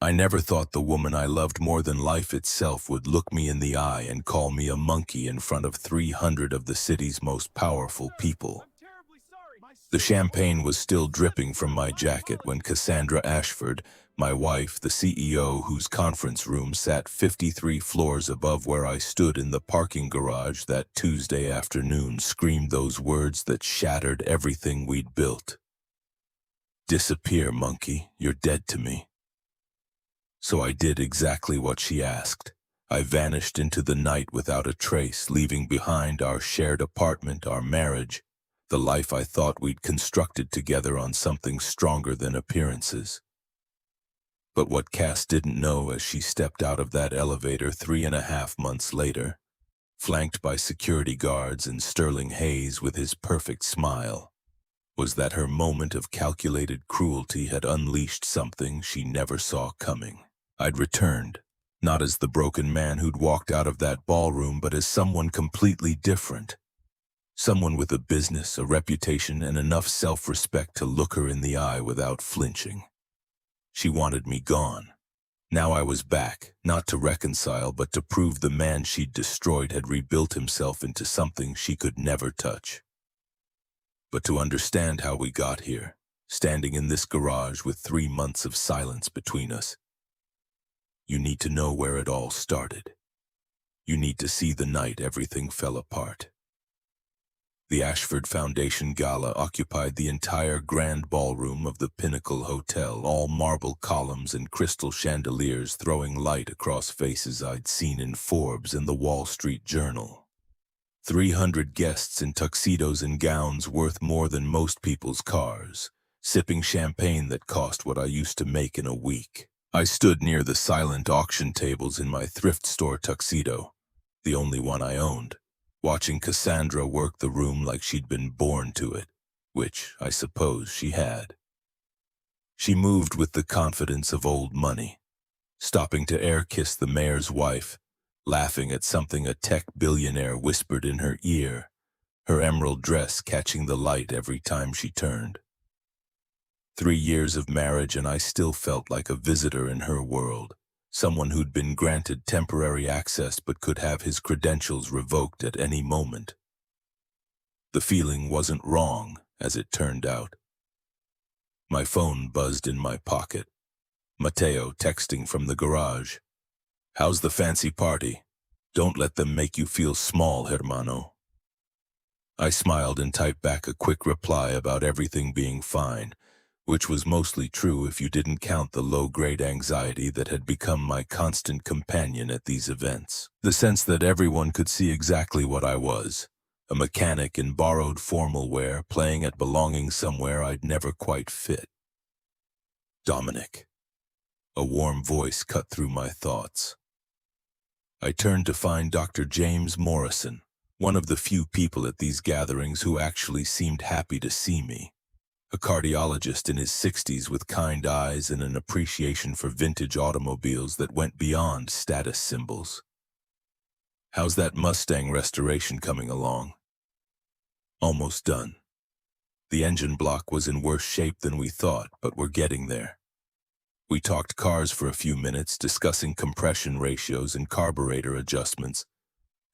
I never thought the woman I loved more than life itself would look me in the eye and call me a monkey in front of 300 of the city's most powerful people. The champagne was still dripping from my jacket when Cassandra Ashford, my wife, the CEO whose conference room sat 53 floors above where I stood in the parking garage that Tuesday afternoon, screamed those words that shattered everything we'd built. "Disappear, monkey. You're dead to me." So I did exactly what she asked. I vanished into the night without a trace, leaving behind our shared apartment, our marriage, the life I thought we'd constructed together on something stronger than appearances. But what Cass didn't know as she stepped out of that elevator 3.5 months later, flanked by security guards and Sterling Hayes with his perfect smile, was that her moment of calculated cruelty had unleashed something she never saw coming. I'd returned, not as the broken man who'd walked out of that ballroom, but as someone completely different. Someone with a business, a reputation, and enough self-respect to look her in the eye without flinching. She wanted me gone. Now I was back, not to reconcile, but to prove the man she'd destroyed had rebuilt himself into something she could never touch. But to understand how we got here, standing in this garage with 3 months of silence between us, you need to know where it all started. You need to see the night everything fell apart. The Ashford Foundation Gala occupied the entire grand ballroom of the Pinnacle Hotel, all marble columns and crystal chandeliers throwing light across faces I'd seen in Forbes and the Wall Street Journal. 300 guests in tuxedos and gowns worth more than most people's cars, sipping champagne that cost what I used to make in a week. I stood near the silent auction tables in my thrift store tuxedo, the only one I owned, watching Cassandra work the room like she'd been born to it, which I suppose she had. She moved with the confidence of old money, stopping to air-kiss the mayor's wife, laughing at something a tech billionaire whispered in her ear, her emerald dress catching the light every time she turned. 3 years of marriage and I still felt like a visitor in her world, someone who'd been granted temporary access but could have his credentials revoked at any moment. The feeling wasn't wrong, as it turned out. My phone buzzed in my pocket. Mateo texting from the garage. "How's the fancy party? Don't let them make you feel small, hermano." I smiled and typed back a quick reply about everything being fine, which was mostly true if you didn't count the low-grade anxiety that had become my constant companion at these events. The sense that everyone could see exactly what I was, a mechanic in borrowed formal wear playing at belonging somewhere I'd never quite fit. "Dominic." A warm voice cut through my thoughts. I turned to find Dr. James Morrison, one of the few people at these gatherings who actually seemed happy to see me. A cardiologist in his 60s with kind eyes and an appreciation for vintage automobiles that went beyond status symbols. "How's that Mustang restoration coming along?" "Almost done. The engine block was in worse shape than we thought, but we're getting there." We talked cars for a few minutes, discussing compression ratios and carburetor adjustments,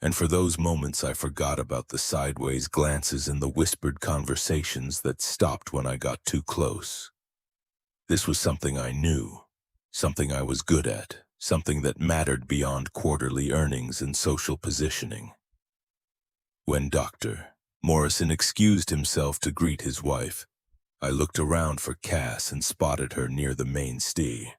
and for those moments I forgot about the sideways glances and the whispered conversations that stopped when I got too close. This was something I knew, something I was good at, something that mattered beyond quarterly earnings and social positioning. When Dr. Morrison excused himself to greet his wife, I looked around for Cass and spotted her near the main stee.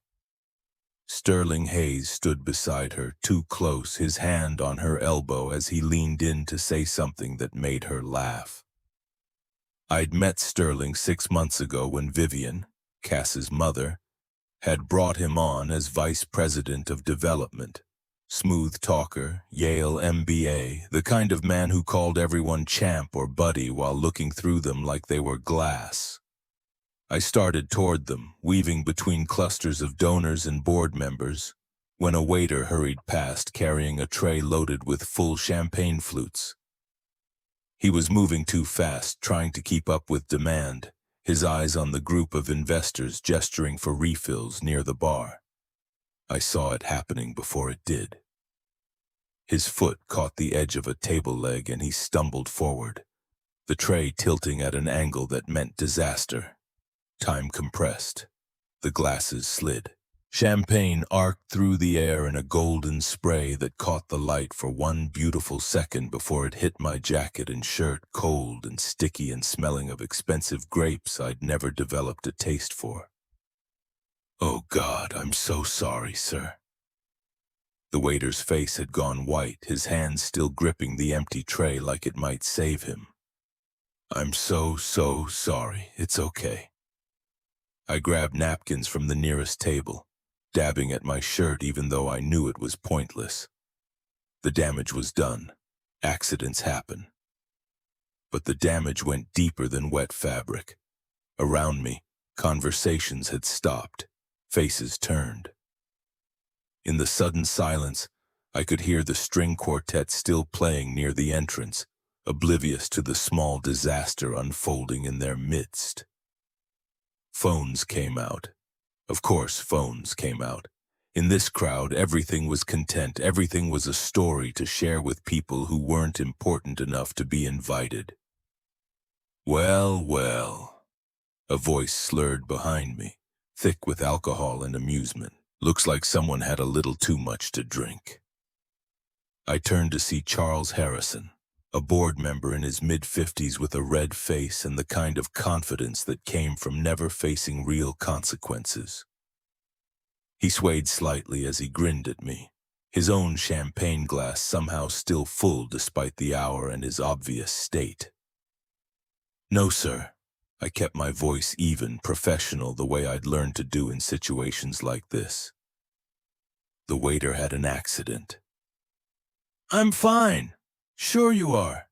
Sterling Hayes stood beside her, too close, his hand on her elbow as he leaned in to say something that made her laugh. I'd met Sterling 6 months ago when Vivian, Cass's mother, had brought him on as vice president of development. Smooth talker, Yale MBA, the kind of man who called everyone champ or buddy while looking through them like they were glass. I started toward them, weaving between clusters of donors and board members, when a waiter hurried past carrying a tray loaded with full champagne flutes. He was moving too fast, trying to keep up with demand, his eyes on the group of investors gesturing for refills near the bar. I saw it happening before it did. His foot caught the edge of a table leg and he stumbled forward, the tray tilting at an angle that meant disaster. Time compressed. The glasses slid. Champagne arced through the air in a golden spray that caught the light for one beautiful second before it hit my jacket and shirt, cold and sticky and smelling of expensive grapes I'd never developed a taste for. "Oh God, I'm so sorry, sir." The waiter's face had gone white, his hands still gripping the empty tray like it might save him. "I'm so sorry. It's okay." I grabbed napkins from the nearest table, dabbing at my shirt even though I knew it was pointless. The damage was done. Accidents happen. But the damage went deeper than wet fabric. Around me, conversations had stopped, faces turned. In the sudden silence, I could hear the string quartet still playing near the entrance, oblivious to the small disaster unfolding in their midst. Phones came out. Of course, phones came out. In this crowd, everything was content, everything was a story to share with people who weren't important enough to be invited. "Well, well," a voice slurred behind me, thick with alcohol and amusement. "Looks like someone had a little too much to drink." I turned to see Charles Harrison, a board member in his mid-50s with a red face and the kind of confidence that came from never facing real consequences. He swayed slightly as he grinned at me, his own champagne glass somehow still full despite the hour and his obvious state. "No, sir." I kept my voice even, professional, the way I'd learned to do in situations like this. "The waiter had an accident." "I'm fine. Sure you are."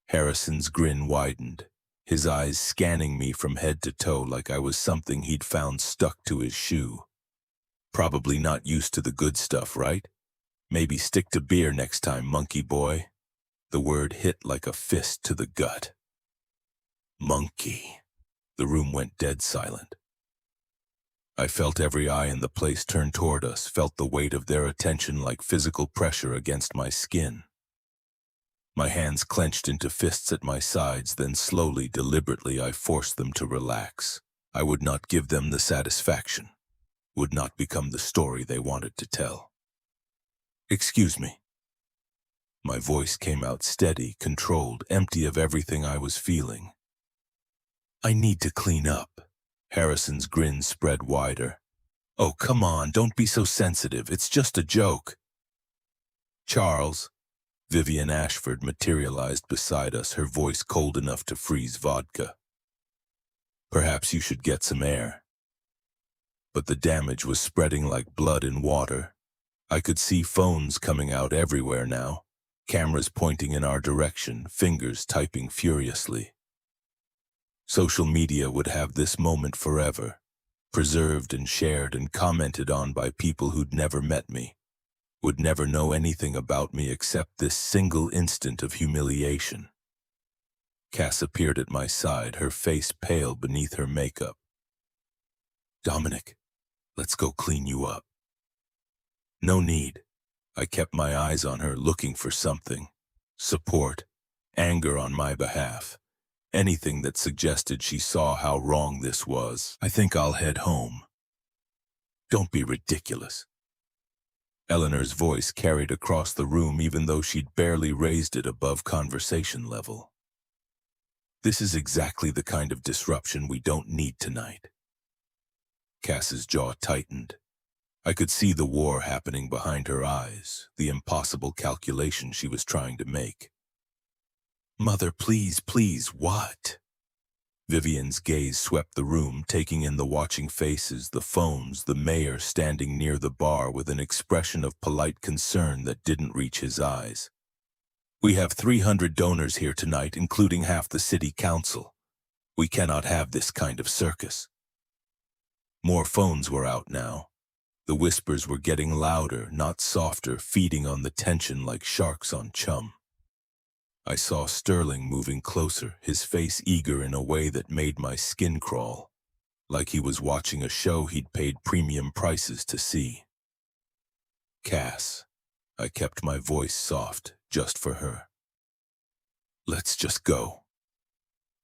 Harrison's grin widened, his eyes scanning me from head to toe like I was something he'd found stuck to his shoe. "Probably not used to the good stuff, right? Maybe stick to beer next time, monkey boy." The word hit like a fist to the gut. Monkey. The room went dead silent. I felt every eye in the place turn toward us, felt the weight of their attention like physical pressure against my skin. My hands clenched into fists at my sides, then slowly, deliberately, I forced them to relax. I would not give them the satisfaction, would not become the story they wanted to tell. "Excuse me." My voice came out steady, controlled, empty of everything I was feeling. "I need to clean up." Harrison's grin spread wider. "Oh, come on, don't be so sensitive. It's just a joke." "Charles." Vivian Ashford materialized beside us, her voice cold enough to freeze vodka. "Perhaps you should get some air." But the damage was spreading like blood in water. I could see phones coming out everywhere now, cameras pointing in our direction, fingers typing furiously. Social media would have this moment forever, preserved and shared and commented on by people who'd never met me, would never know anything about me except this single instant of humiliation. Cass appeared at my side, her face pale beneath her makeup. "Dominic, let's go clean you up." "No need." I kept my eyes on her, looking for something. Support, anger on my behalf. Anything that suggested she saw how wrong this was. "I think I'll head home." "Don't be ridiculous." Eleanor's voice carried across the room even though she'd barely raised it above conversation level. "This is exactly the kind of disruption we don't need tonight." Cass's jaw tightened. I could see the war happening behind her eyes, the impossible calculation she was trying to make. "Mother, please, please, what?" Vivian's gaze swept the room, taking in the watching faces, the phones, the mayor standing near the bar with an expression of polite concern that didn't reach his eyes. "We have 300 donors here tonight, including half the city council. We cannot have this kind of circus." More phones were out now. The whispers were getting louder, not softer, feeding on the tension like sharks on chum. I saw Sterling moving closer, his face eager in a way that made my skin crawl. like he was watching a show he'd paid premium prices to see. "Cass," I kept my voice soft, just for her. "Let's just go."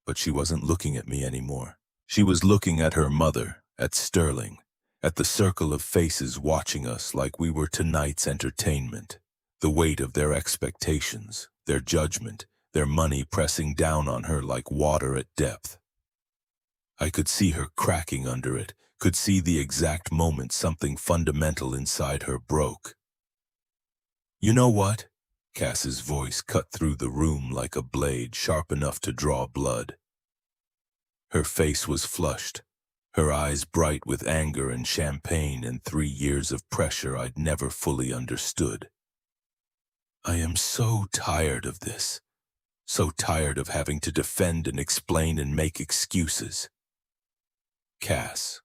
But she wasn't looking at me anymore. She was looking at her mother, at Sterling, at the circle of faces watching us like we were tonight's entertainment. The weight of their expectations, their judgment, their money pressing down on her like water at depth. I could see her cracking under it, could see the exact moment something fundamental inside her broke. "You know what?" Cass's voice cut through the room like a blade sharp enough to draw blood. Her face was flushed, her eyes bright with anger and champagne and 3 years of pressure I'd never fully understood. "I am so tired of this, so tired of having to defend and explain and make excuses. Cass."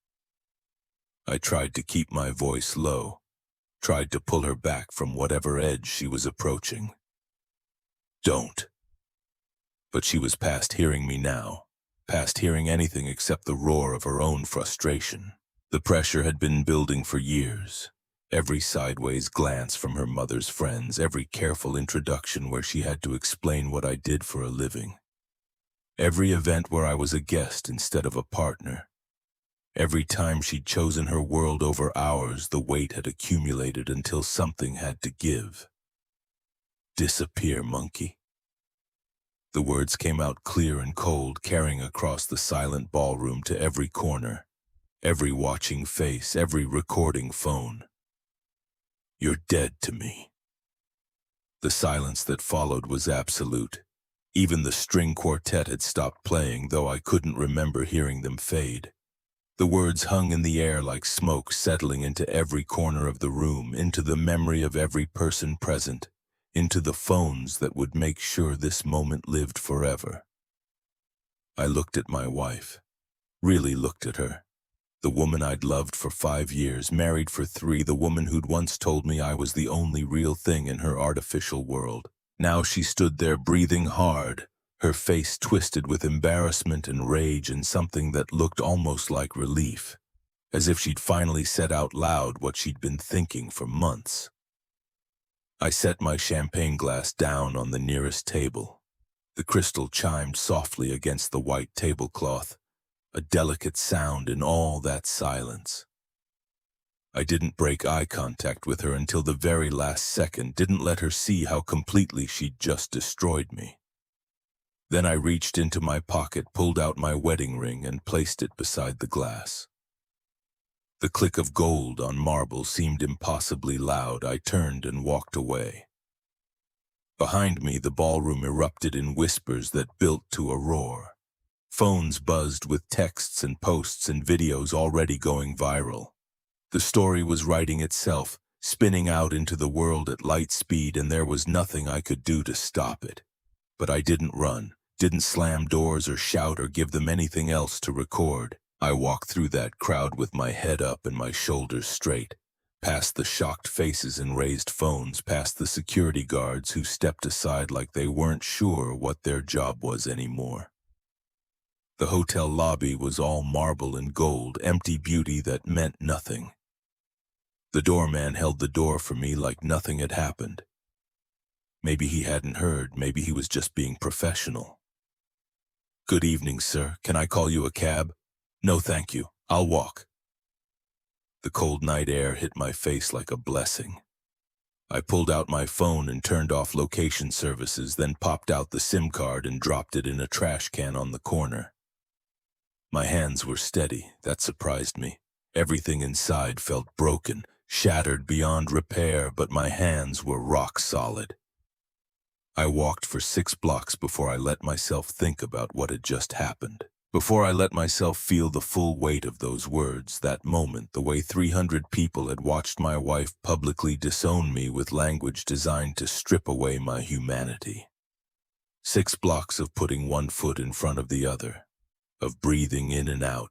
I tried to keep my voice low, tried to pull her back from whatever edge she was approaching. "Don't." But she was past hearing me now, past hearing anything except the roar of her own frustration. The pressure had been building for years. Every sideways glance from her mother's friends, every careful introduction where she had to explain what I did for a living. Every event where I was a guest instead of a partner. Every time she'd chosen her world over ours, the weight had accumulated until something had to give. "Disappear, monkey." The words came out clear and cold, carrying across the silent ballroom to every corner, every watching face, every recording phone. "You're dead to me." The silence that followed was absolute. Even the string quartet had stopped playing, though I couldn't remember hearing them fade. The words hung in the air like smoke, settling into every corner of the room, into the memory of every person present, into the phones that would make sure this moment lived forever. I looked at my wife, really looked at her. The woman I'd loved for 5 years, married for 3, the woman who'd once told me I was the only real thing in her artificial world. Now she stood there breathing hard, her face twisted with embarrassment and rage and something that looked almost like relief, as if she'd finally said out loud what she'd been thinking for months. I set my champagne glass down on the nearest table. The crystal chimed softly against the white tablecloth, a delicate sound in all that silence. I didn't break eye contact with her until the very last second, didn't let her see how completely she'd just destroyed me. Then I reached into my pocket, pulled out my wedding ring, and placed it beside the glass. The click of gold on marble seemed impossibly loud. I turned and walked away. Behind me, the ballroom erupted in whispers that built to a roar. Phones buzzed with texts and posts and videos already going viral. The story was writing itself, spinning out into the world at light speed, and there was nothing I could do to stop it. But I didn't run, didn't slam doors or shout or give them anything else to record. I walked through that crowd with my head up and my shoulders straight, past the shocked faces and raised phones, past the security guards who stepped aside like they weren't sure what their job was anymore. The hotel lobby was all marble and gold, empty beauty that meant nothing. The doorman held the door for me like nothing had happened. Maybe he hadn't heard, maybe he was just being professional. "Good evening, sir. Can I call you a cab?" "No, thank you. I'll walk." The cold night air hit my face like a blessing. I pulled out my phone and turned off location services, then popped out the SIM card and dropped it in a trash can on the corner. My hands were steady. That surprised me. Everything inside felt broken, shattered beyond repair, but my hands were rock solid. I walked for 6 blocks before I let myself think about what had just happened. Before I let myself feel the full weight of those words, that moment, the way 300 people had watched my wife publicly disown me with language designed to strip away my humanity. 6 blocks of putting one foot in front of the other, of breathing in and out,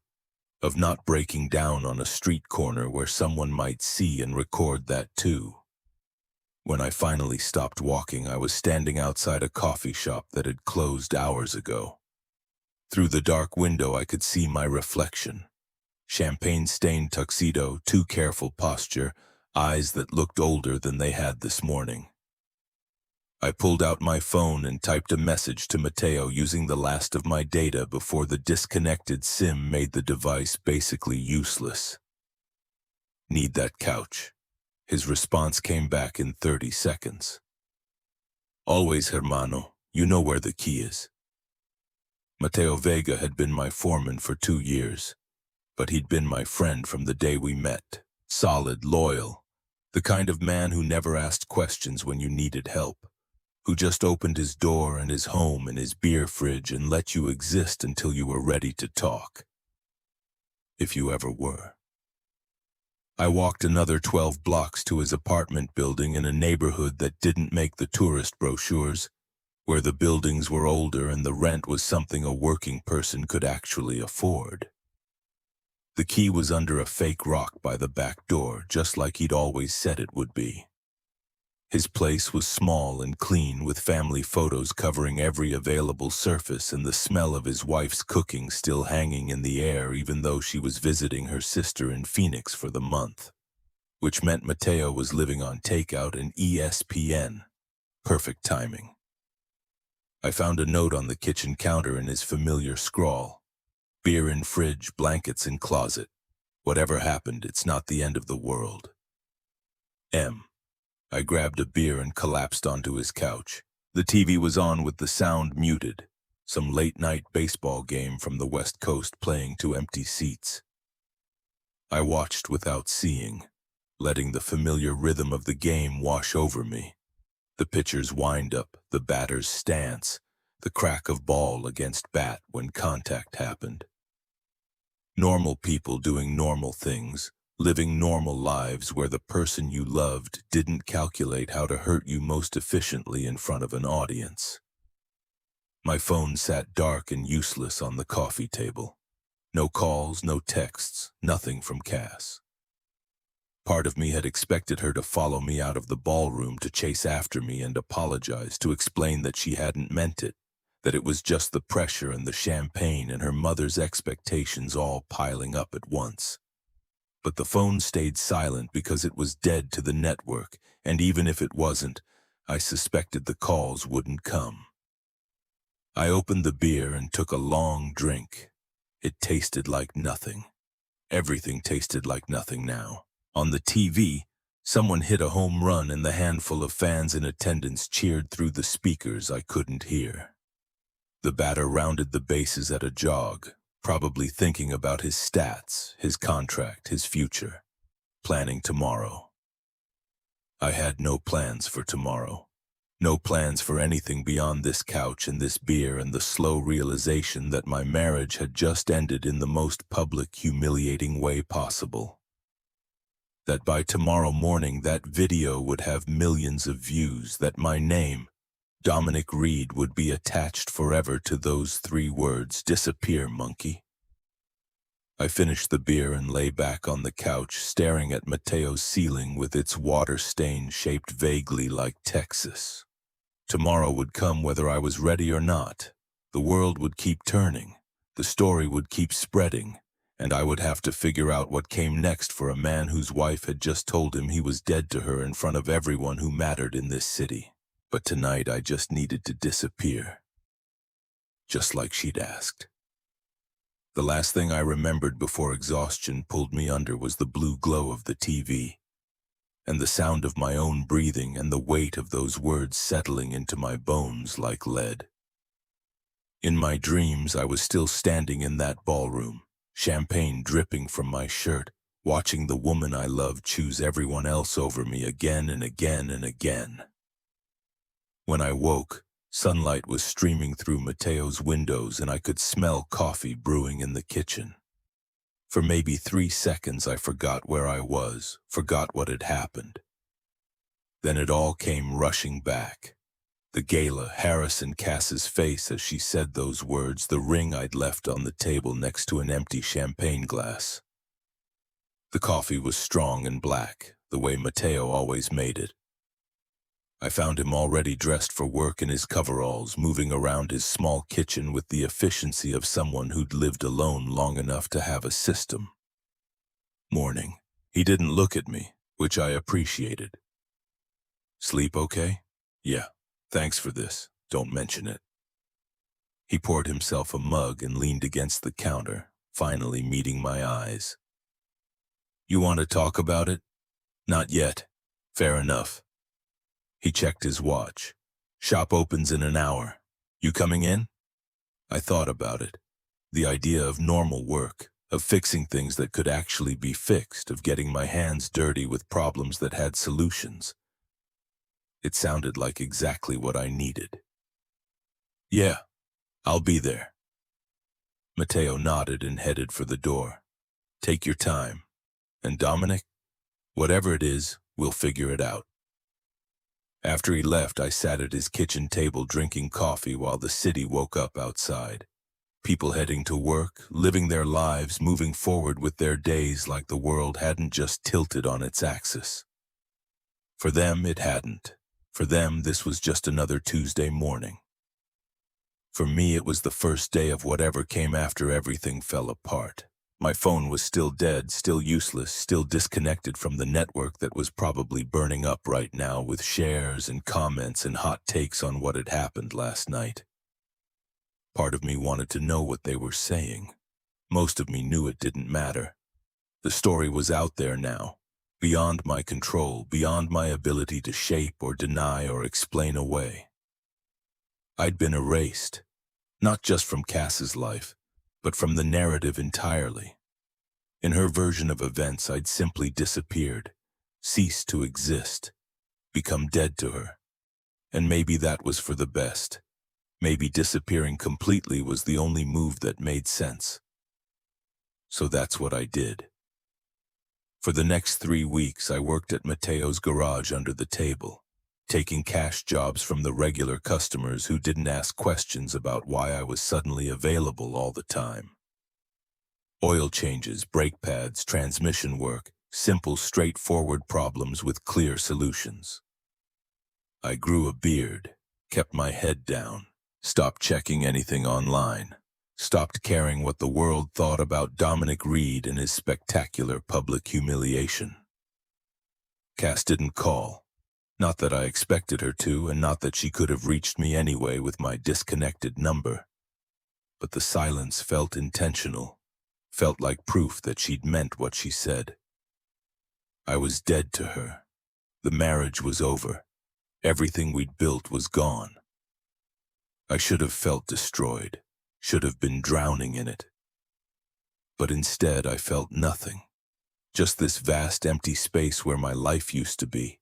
of not breaking down on a street corner where someone might see and record that too. When I finally stopped walking, I was standing outside a coffee shop that had closed hours ago. Through the dark window, I could see my reflection. champagne-stained tuxedo, too careful posture, eyes that looked older than they had this morning. I pulled out my phone and typed a message to Matteo using the last of my data before the disconnected SIM made the device basically useless. Need that couch. His response came back in 30 seconds. Always, hermano. You know where the key is. Matteo Vega had been my foreman for 2 years, but he'd been my friend from the day we met. Solid, loyal, the kind of man who never asked questions when you needed help, who just opened his door and his home and his beer fridge and let you exist until you were ready to talk. If you ever were. I walked another 12 blocks to his apartment building in a neighborhood that didn't make the tourist brochures, where the buildings were older and the rent was something a working person could actually afford. The key was under a fake rock by the back door, just like he'd always said it would be. His place was small and clean, with family photos covering every available surface and the smell of his wife's cooking still hanging in the air even though she was visiting her sister in Phoenix for the month, which meant Matteo was living on takeout and ESPN. Perfect timing. I found a note on the kitchen counter in his familiar scrawl. Beer in fridge, blankets in closet. Whatever happened, it's not the end of the world. M. I grabbed a beer and collapsed onto his couch. The TV was on with the sound muted. Some late-night baseball game from the West Coast playing to empty seats. I watched without seeing, letting the familiar rhythm of the game wash over me. The pitcher's wind-up, the batter's stance, the crack of ball against bat when contact happened. Normal people doing normal things, living normal lives where the person you loved didn't calculate how to hurt you most efficiently in front of an audience. My phone sat dark and useless on the coffee table. No calls, no texts, nothing from Cass. Part of me had expected her to follow me out of the ballroom to chase after me and apologize, to explain that she hadn't meant it, that it was just the pressure and the champagne and her mother's expectations all piling up at once. But the phone stayed silent because it was dead to the network, and even if it wasn't, I suspected the calls wouldn't come. I opened the beer and took a long drink. It tasted like nothing. Everything tasted like nothing now. On the TV, someone hit a home run and the handful of fans in attendance cheered through the speakers I couldn't hear. The batter rounded the bases at a jog, probably thinking about his stats, his contract, his future, planning tomorrow. I had no plans for tomorrow. No plans for anything beyond this couch and this beer and the slow realization that my marriage had just ended in the most public, humiliating way possible. That by tomorrow morning that video would have millions of views, that my name, Dominic Reed, would be attached forever to those 3 words, "Disappear, monkey." I finished the beer and lay back on the couch, staring at Matteo's ceiling with its water stain shaped vaguely like Texas. Tomorrow would come whether I was ready or not. The world would keep turning. The story would keep spreading. And I would have to figure out what came next for a man whose wife had just told him he was dead to her in front of everyone who mattered in this city. But tonight I just needed to disappear. Just like she'd asked. The last thing I remembered before exhaustion pulled me under was the blue glow of the TV, and the sound of my own breathing and the weight of those words settling into my bones like lead. In my dreams, I was still standing in that ballroom, champagne dripping from my shirt, watching the woman I loved choose everyone else over me again and again and again. When I woke, sunlight was streaming through Matteo's windows and I could smell coffee brewing in the kitchen. For maybe 3 seconds I forgot where I was, forgot what had happened. Then it all came rushing back. The gala, Harris and Cass's face as she said those words, the ring I'd left on the table next to an empty champagne glass. The coffee was strong and black, the way Matteo always made it. I found him already dressed for work in his coveralls, moving around his small kitchen with the efficiency of someone who'd lived alone long enough to have a system. Morning. He didn't look at me, which I appreciated. Sleep okay? Yeah. Thanks for this. Don't mention it. He poured himself a mug and leaned against the counter, finally meeting my eyes. You want to talk about it? Not yet. Fair enough. He checked his watch. Shop opens in an hour. You coming in? I thought about it. The idea of normal work, of fixing things that could actually be fixed, of getting my hands dirty with problems that had solutions. It sounded like exactly what I needed. Yeah, I'll be there. Matteo nodded and headed for the door. Take your time. And Dominic, whatever it is, we'll figure it out. After he left, I sat at his kitchen table drinking coffee while the city woke up outside. People heading to work, living their lives, moving forward with their days like the world hadn't just tilted on its axis. For them, it hadn't. For them, this was just another Tuesday morning. For me, it was the first day of whatever came after everything fell apart. My phone was still dead, still useless, still disconnected from the network that was probably burning up right now with shares and comments and hot takes on what had happened last night. Part of me wanted to know what they were saying. Most of me knew it didn't matter. The story was out there now, beyond my control, beyond my ability to shape or deny or explain away. I'd been erased, not just from Cass's life, but from the narrative entirely. In her version of events, I'd simply disappeared, ceased to exist, become dead to her. And maybe that was for the best. Maybe disappearing completely was the only move that made sense. So that's what I did. For the next 3 weeks, I worked at Matteo's garage under the table, taking cash jobs from the regular customers who didn't ask questions about why I was suddenly available all the time. Oil changes, brake pads, transmission work, simple, straightforward problems with clear solutions. I grew a beard, kept my head down, stopped checking anything online, stopped caring what the world thought about Dominic Reed and his spectacular public humiliation. Cass didn't call. Not that I expected her to, and not that she could have reached me anyway with my disconnected number. But the silence felt intentional, felt like proof that she'd meant what she said. I was dead to her. The marriage was over. Everything we'd built was gone. I should have felt destroyed, should have been drowning in it. But instead I felt nothing. Just this vast empty space where my life used to be,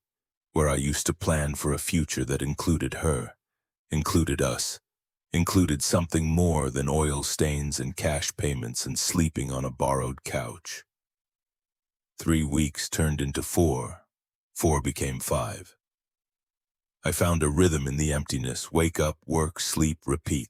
where I used to plan for a future that included her, included us, included something more than oil stains and cash payments and sleeping on a borrowed couch. 3 weeks turned into 4. 4 became 5. I found a rhythm in the emptiness: wake up, work, sleep, repeat.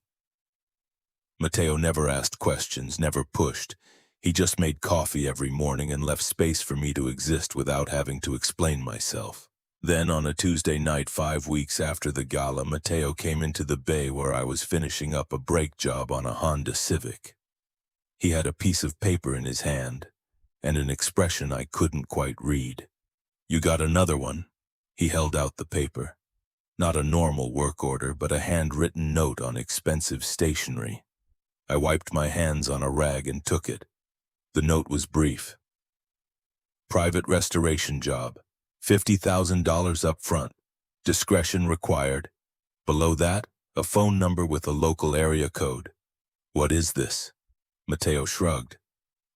Matteo never asked questions, never pushed. He just made coffee every morning and left space for me to exist without having to explain myself. Then, on a Tuesday night 5 weeks after the gala, Matteo came into the bay where I was finishing up a brake job on a Honda Civic. He had a piece of paper in his hand, and an expression I couldn't quite read. You got another one? He held out the paper. Not a normal work order, but a handwritten note on expensive stationery. I wiped my hands on a rag and took it. The note was brief. Private restoration job. $50,000 up front. Discretion required. Below that, a phone number with a local area code. What is this? Matteo shrugged.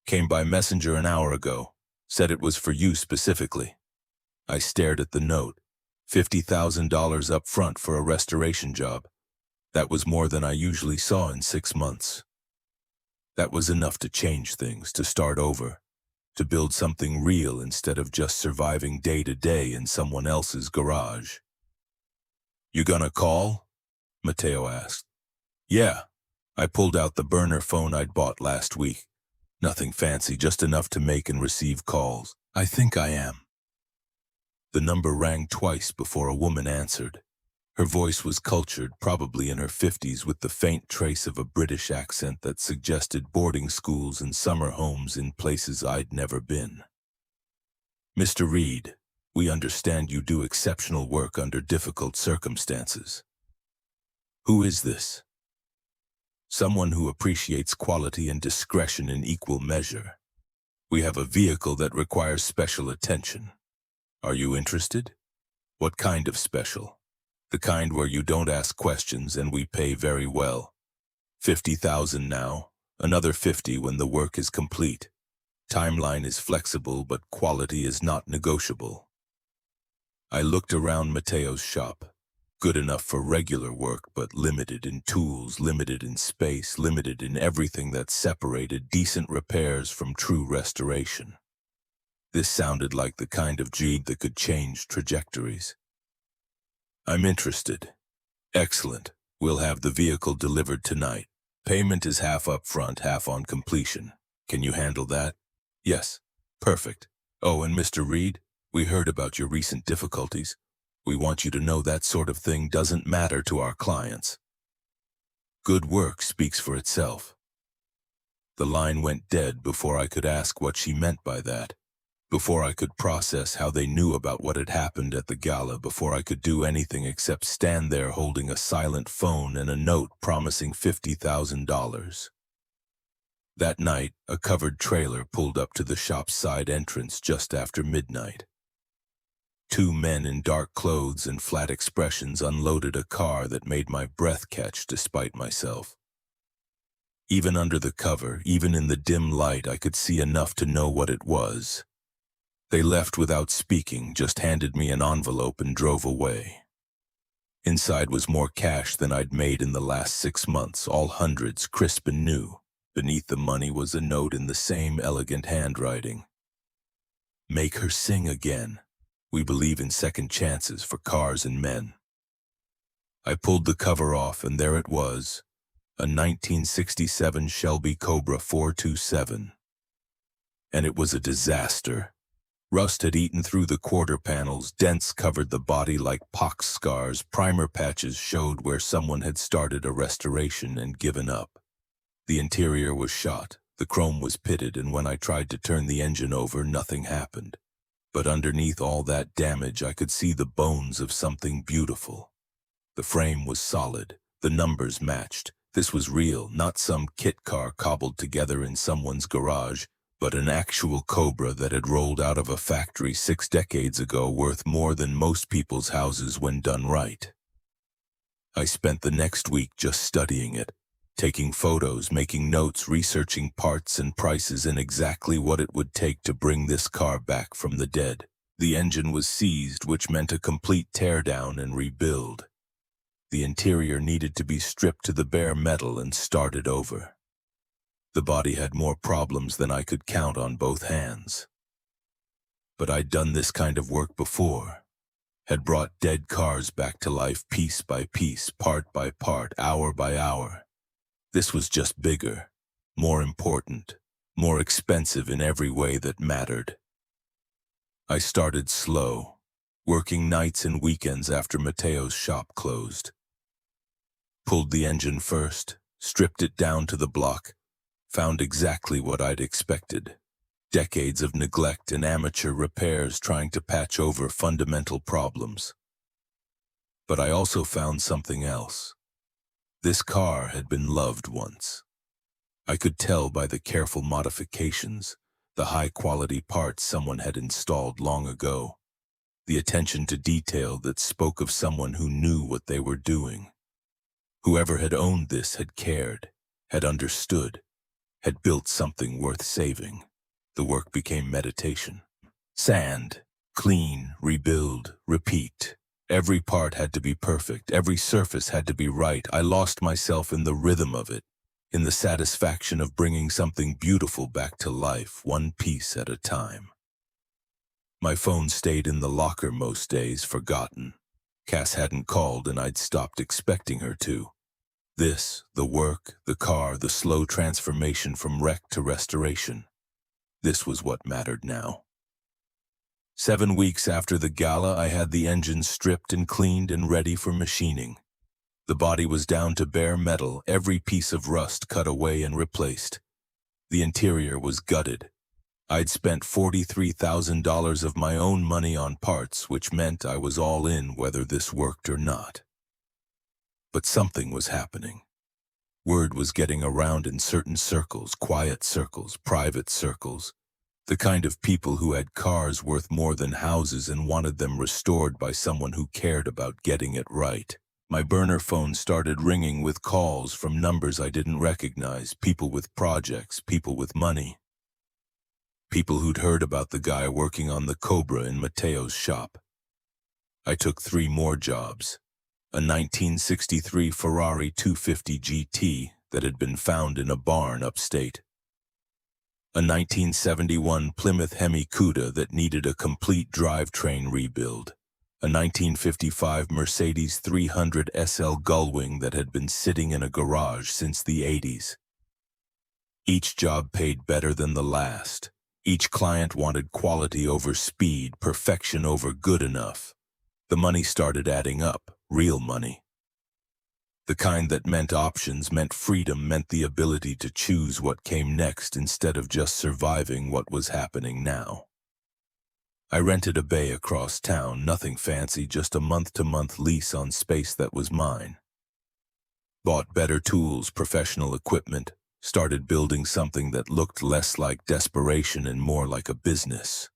Came by messenger an hour ago. Said it was for you specifically. I stared at the note. $50,000 up front for a restoration job. That was more than I usually saw in 6 months. That was enough to change things, to start over, to build something real instead of just surviving day to day in someone else's garage. You gonna call? Matteo asked. Yeah. I pulled out the burner phone I'd bought last week. Nothing fancy, just enough to make and receive calls. I think I am. The number rang twice before a woman answered. Her voice was cultured, probably in her 50s, with the faint trace of a British accent that suggested boarding schools and summer homes in places I'd never been. Mr. Reed, we understand you do exceptional work under difficult circumstances. Who is this? Someone who appreciates quality and discretion in equal measure. We have a vehicle that requires special attention. Are you interested? What kind of special? The kind where you don't ask questions and we pay very well. 50,000 now, another 50 when the work is complete. Timeline is flexible, but quality is not negotiable. I looked around Mateo's shop. Good enough for regular work, but limited in tools, limited in space, limited in everything that separated decent repairs from true restoration. This sounded like the kind of jig that could change trajectories. I'm interested. Excellent. We'll have the vehicle delivered tonight. Payment is half up front, half on completion. Can you handle that? Yes. Perfect. Oh, and Mr. Reed, we heard about your recent difficulties. We want you to know that sort of thing doesn't matter to our clients. Good work speaks for itself. The line went dead before I could ask what she meant by that, before I could process how they knew about what had happened at the gala, before I could do anything except stand there holding a silent phone and a note promising $50,000. That night, a covered trailer pulled up to the shop's side entrance just after midnight. Two men in dark clothes and flat expressions unloaded a car that made my breath catch despite myself. Even under the cover, even in the dim light, I could see enough to know what it was. They left without speaking, just handed me an envelope and drove away. Inside was more cash than I'd made in the last 6 months, all hundreds, crisp and new. Beneath the money was a note in the same elegant handwriting. Make her sing again. We believe in second chances for cars and men. I pulled the cover off, and there it was, a 1967 Shelby Cobra 427. And it was a disaster. Rust had eaten through the quarter panels, dents covered the body like pox scars, primer patches showed where someone had started a restoration and given up. The interior was shot, the chrome was pitted, and when I tried to turn the engine over, nothing happened. But underneath all that damage, I could see the bones of something beautiful. The frame was solid, the numbers matched. This was real, not some kit car cobbled together in someone's garage, but an actual Cobra that had rolled out of a factory 6 decades ago, worth more than most people's houses when done right. I spent the next week just studying it, taking photos, making notes, researching parts and prices, and exactly what it would take to bring this car back from the dead. The engine was seized, which meant a complete teardown and rebuild. The interior needed to be stripped to the bare metal and started over. The body had more problems than I could count on both hands. But I'd done this kind of work before, had brought dead cars back to life piece by piece, part by part, hour by hour. This was just bigger, more important, more expensive in every way that mattered. I started slow, working nights and weekends after Mateo's shop closed. Pulled the engine first, stripped it down to the block, found exactly what I'd expected. Decades of neglect and amateur repairs trying to patch over fundamental problems. But I also found something else. This car had been loved once. I could tell by the careful modifications, the high-quality parts someone had installed long ago, the attention to detail that spoke of someone who knew what they were doing. Whoever had owned this had cared, had understood, had built something worth saving. The work became meditation. Sand, clean, rebuild, repeat. Every part had to be perfect. Every surface had to be right. I lost myself in the rhythm of it, in the satisfaction of bringing something beautiful back to life, one piece at a time. My phone stayed in the locker most days, forgotten. Cass hadn't called, and I'd stopped expecting her to. This, the work, the car, the slow transformation from wreck to restoration. This was what mattered now. 7 weeks after the gala, I had the engine stripped and cleaned and ready for machining. The body was down to bare metal, every piece of rust cut away and replaced. The interior was gutted. I'd spent $43,000 of my own money on parts, which meant I was all in whether this worked or not. But something was happening. Word was getting around in certain circles, quiet circles, private circles, the kind of people who had cars worth more than houses and wanted them restored by someone who cared about getting it right. My burner phone started ringing with calls from numbers I didn't recognize, people with projects, people with money. People who'd heard about the guy working on the Cobra in Mateo's shop. I took 3 more jobs. A 1963 Ferrari 250 GT that had been found in a barn upstate. A 1971 Plymouth Hemi Cuda that needed a complete drivetrain rebuild. A 1955 Mercedes 300 SL Gullwing that had been sitting in a garage since the 80s. Each job paid better than the last. Each client wanted quality over speed, perfection over good enough. The money started adding up, real money. The kind that meant options, meant freedom, meant the ability to choose what came next instead of just surviving what was happening now. I rented a bay across town, nothing fancy, just a month-to-month lease on space that was mine. Bought better tools, professional equipment, started building something that looked less like desperation and more like a business.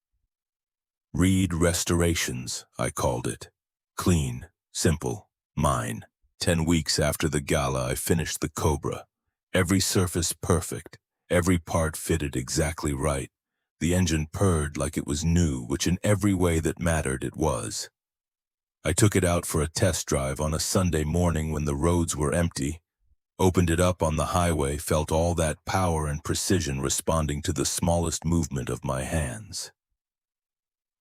Reed Restorations, I called it. Clean, simple, mine. 10 weeks after the gala, I finished the Cobra. Every surface perfect, every part fitted exactly right. The engine purred like it was new, which in every way that mattered it was. I took it out for a test drive on a Sunday morning when the roads were empty, opened it up on the highway, felt all that power and precision responding to the smallest movement of my hands.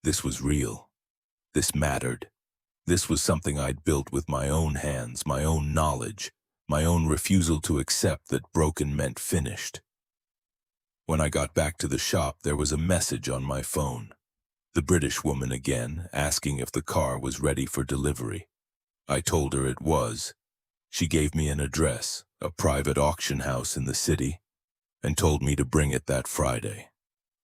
This was real. This mattered. This was something I'd built with my own hands, my own knowledge, my own refusal to accept that broken meant finished. When I got back to the shop, there was a message on my phone. The British woman again, asking if the car was ready for delivery. I told her it was. She gave me an address, a private auction house in the city, and told me to bring it that Friday.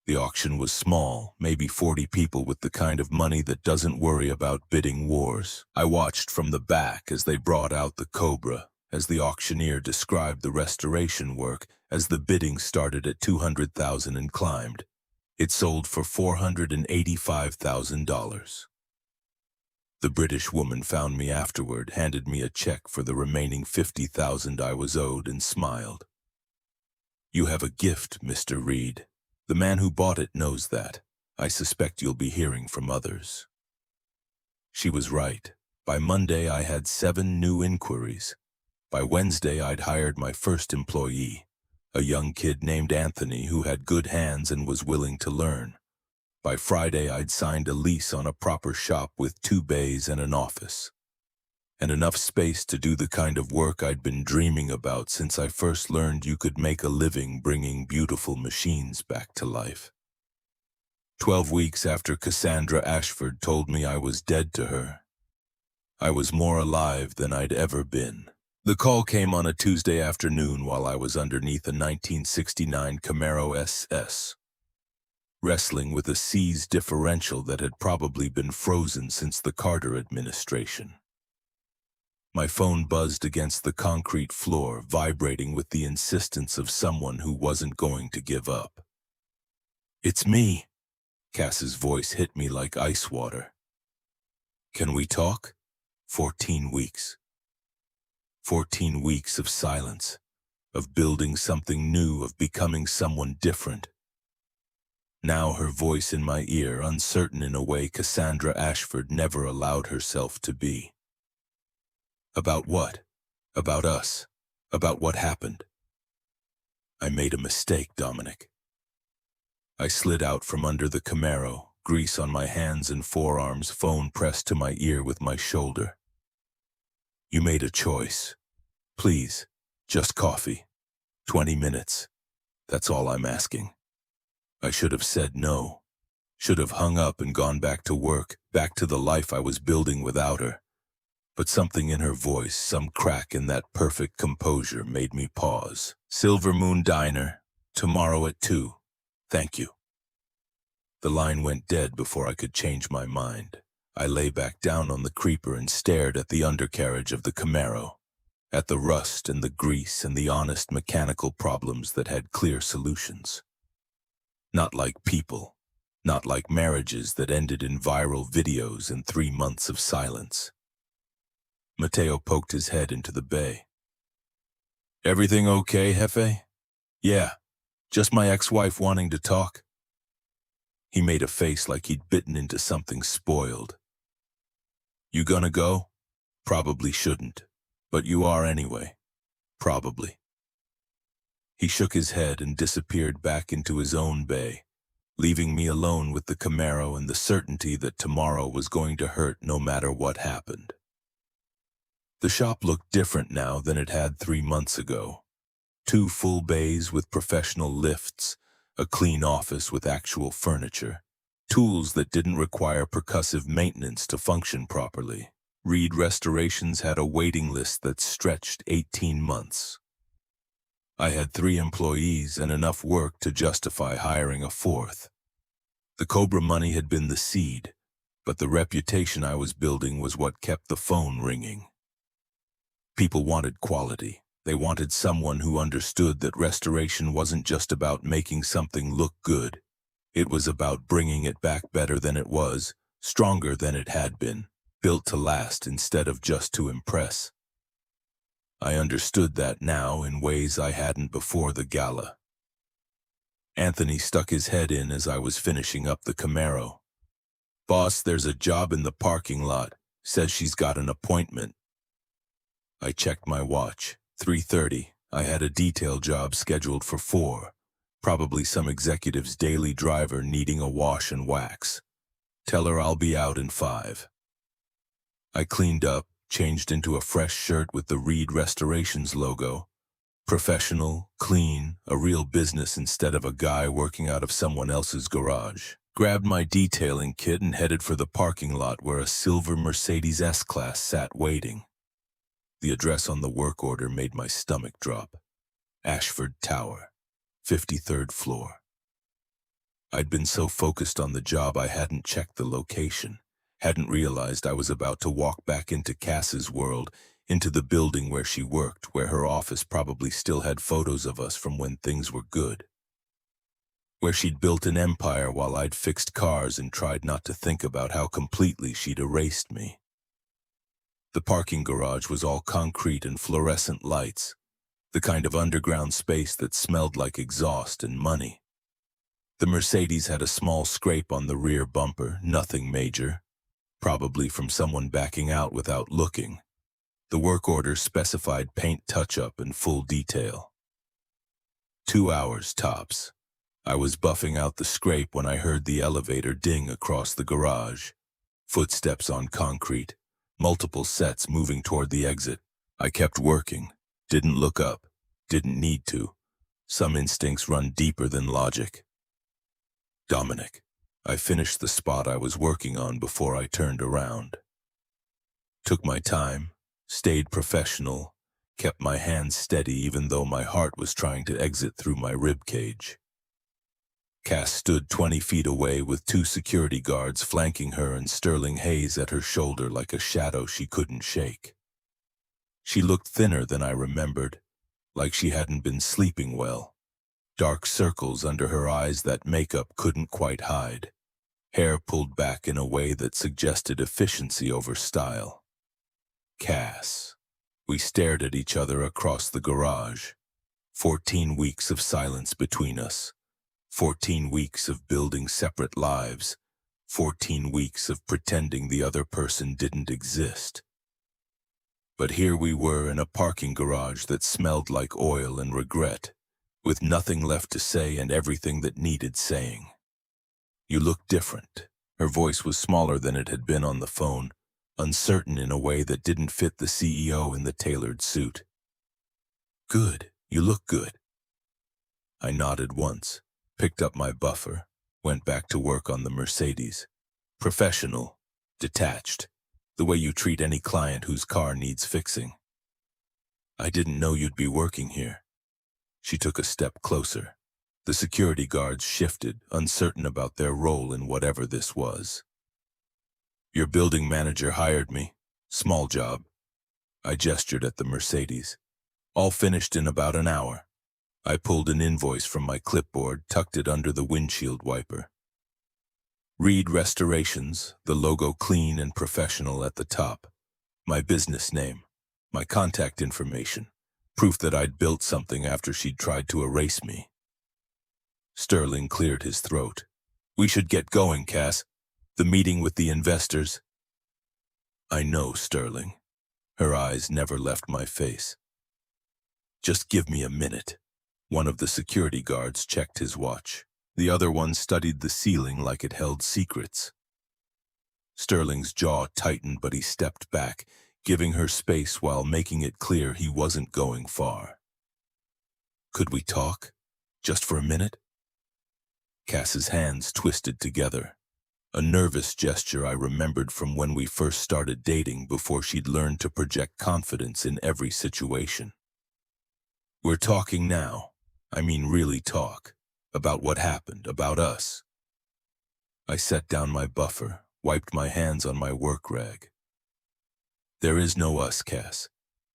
The auction was small, maybe 40 people with the kind of money that doesn't worry about bidding wars. I watched from the back as they brought out the Cobra, as the auctioneer described the restoration work, as the bidding started at $200,000 and climbed. It sold for $485,000. The British woman found me afterward, handed me a check for the remaining $50,000 I was owed, and smiled. "You have a gift, Mr. Reed. The man who bought it knows that. I suspect you'll be hearing from others." She was right. By Monday, I had 7 new inquiries. By Wednesday, I'd hired my first employee, a young kid named Anthony who had good hands and was willing to learn. By Friday, I'd signed a lease on a proper shop with 2 bays and an office, and enough space to do the kind of work I'd been dreaming about since I first learned you could make a living bringing beautiful machines back to life. 12 weeks after Cassandra Ashford told me I was dead to her, I was more alive than I'd ever been. The call came on a Tuesday afternoon while I was underneath a 1969 Camaro SS, wrestling with a seized differential that had probably been frozen since the Carter administration. My phone buzzed against the concrete floor, vibrating with the insistence of someone who wasn't going to give up. "It's me." Cass's voice hit me like ice water. "Can we talk?" 14 weeks. 14 weeks of silence, of building something new, of becoming someone different. Now her voice in my ear, uncertain in a way Cassandra Ashford never allowed herself to be. "About what? About us? About what happened?" "I made a mistake, Dominic." I slid out from under the Camaro, grease on my hands and forearms, phone pressed to my ear with my shoulder. "You made a choice. Please, just coffee. 20 minutes. That's all I'm asking." I should have said no. Should have hung up and gone back to work, back to the life I was building without her. But something in her voice, some crack in that perfect composure, made me pause. "Silver Moon Diner, tomorrow at 2. Thank you." The line went dead before I could change my mind. I lay back down on the creeper and stared at the undercarriage of the Camaro, at the rust and the grease and the honest mechanical problems that had clear solutions. Not like people, not like marriages that ended in viral videos and 3 months of silence. Mateo poked his head into the bay. "Everything okay, Jefe?" "Yeah, just my ex-wife wanting to talk." He made a face like he'd bitten into something spoiled. "You gonna go?" "Probably shouldn't, but you are anyway." "Probably." He shook his head and disappeared back into his own bay, leaving me alone with the Camaro and the certainty that tomorrow was going to hurt no matter what happened. The shop looked different now than it had 3 months ago. 2 full bays with professional lifts, a clean office with actual furniture, tools that didn't require percussive maintenance to function properly. Reed Restorations had a waiting list that stretched 18 months. I had 3 employees and enough work to justify hiring a 4th. The Cobra money had been the seed, but the reputation I was building was what kept the phone ringing. People wanted quality. They wanted someone who understood that restoration wasn't just about making something look good. It was about bringing it back better than it was, stronger than it had been, built to last instead of just to impress. I understood that now in ways I hadn't before the gala. Anthony stuck his head in as I was finishing up the Camaro. "Boss, there's a job in the parking lot. Says she's got an appointment." I checked my watch. 3:30. I had a detail job scheduled for 4. Probably some executive's daily driver needing a wash and wax. "Tell her I'll be out in 5. I cleaned up, changed into a fresh shirt with the Reed Restorations logo. Professional, clean, a real business instead of a guy working out of someone else's garage. Grabbed my detailing kit and headed for the parking lot where a silver Mercedes S-Class sat waiting. The address on the work order made my stomach drop. Ashford Tower, 53rd floor. I'd been so focused on the job I hadn't checked the location, hadn't realized I was about to walk back into Cass's world, into the building where she worked, where her office probably still had photos of us from when things were good. Where she'd built an empire while I'd fixed cars and tried not to think about how completely she'd erased me. The parking garage was all concrete and fluorescent lights, the kind of underground space that smelled like exhaust and money. The Mercedes had a small scrape on the rear bumper, nothing major, probably from someone backing out without looking. The work order specified paint touch-up and full detail. 2 hours tops. I was buffing out the scrape when I heard the elevator ding across the garage. Footsteps on concrete. Multiple sets moving toward the exit. I kept working, didn't look up, didn't need to. Some instincts run deeper than logic. Dominic. I finished the spot I was working on before I turned around. Took my time, stayed professional, kept my hands steady even though my heart was trying to exit through my ribcage. Cass stood 20 feet away with 2 security guards flanking her and Sterling Hayes at her shoulder like a shadow she couldn't shake. She looked thinner than I remembered, like she hadn't been sleeping well. Dark circles under her eyes that makeup couldn't quite hide. Hair pulled back in a way that suggested efficiency over style. Cass. We stared at each other across the garage. 14 weeks of silence between us. 14 weeks of building separate lives. 14 weeks of pretending the other person didn't exist. But here we were in a parking garage that smelled like oil and regret, with nothing left to say and everything that needed saying. "You look different." Her voice was smaller than it had been on the phone, uncertain in a way that didn't fit the CEO in the tailored suit. "Good. You look good." I nodded once, picked up my buffer, went back to work on the Mercedes. Professional, detached, the way you treat any client whose car needs fixing. "I didn't know you'd be working here." She took a step closer. The security guards shifted, uncertain about their role in whatever this was. Your building manager hired me. Small job. I gestured at the Mercedes. All finished in about an hour. I pulled an invoice from my clipboard, tucked it under the windshield wiper. Reed Restorations, the logo clean and professional at the top. My business name, my contact information, proof that I'd built something after she'd tried to erase me. Sterling cleared his throat. We should get going, Cass. The meeting with the investors. I know, Sterling. Her eyes never left my face. Just give me a minute. One of the security guards checked his watch. The other one studied the ceiling like it held secrets. Sterling's jaw tightened, but he stepped back, giving her space while making it clear he wasn't going far. Could we talk? Just for a minute? Cass's hands twisted together. A nervous gesture I remembered from when we first started dating before she'd learned to project confidence in every situation. We're talking now. I mean really talk. About what happened, about us. I set down my buffer, wiped my hands on my work rag. There is no us, Cass.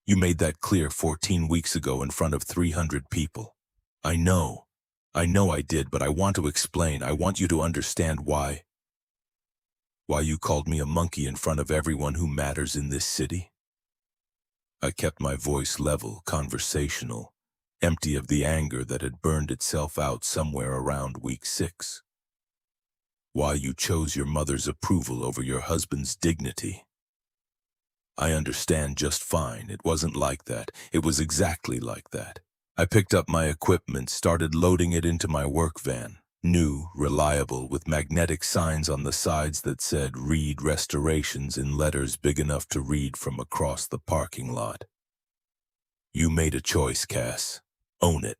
You made that clear 14 weeks ago in front of 300 people. I know I did, but I want to explain. I want you to understand why. Why you called me a monkey in front of everyone who matters in this city? I kept my voice level, conversational, empty of the anger that had burned itself out somewhere around week 6. Why you chose your mother's approval over your husband's dignity. I understand just fine. It wasn't like that. It was exactly like that. I picked up my equipment, started loading it into my work van. New, reliable, with magnetic signs on the sides that said Reed Restorations in letters big enough to read from across the parking lot. You made a choice, Cass. Own it.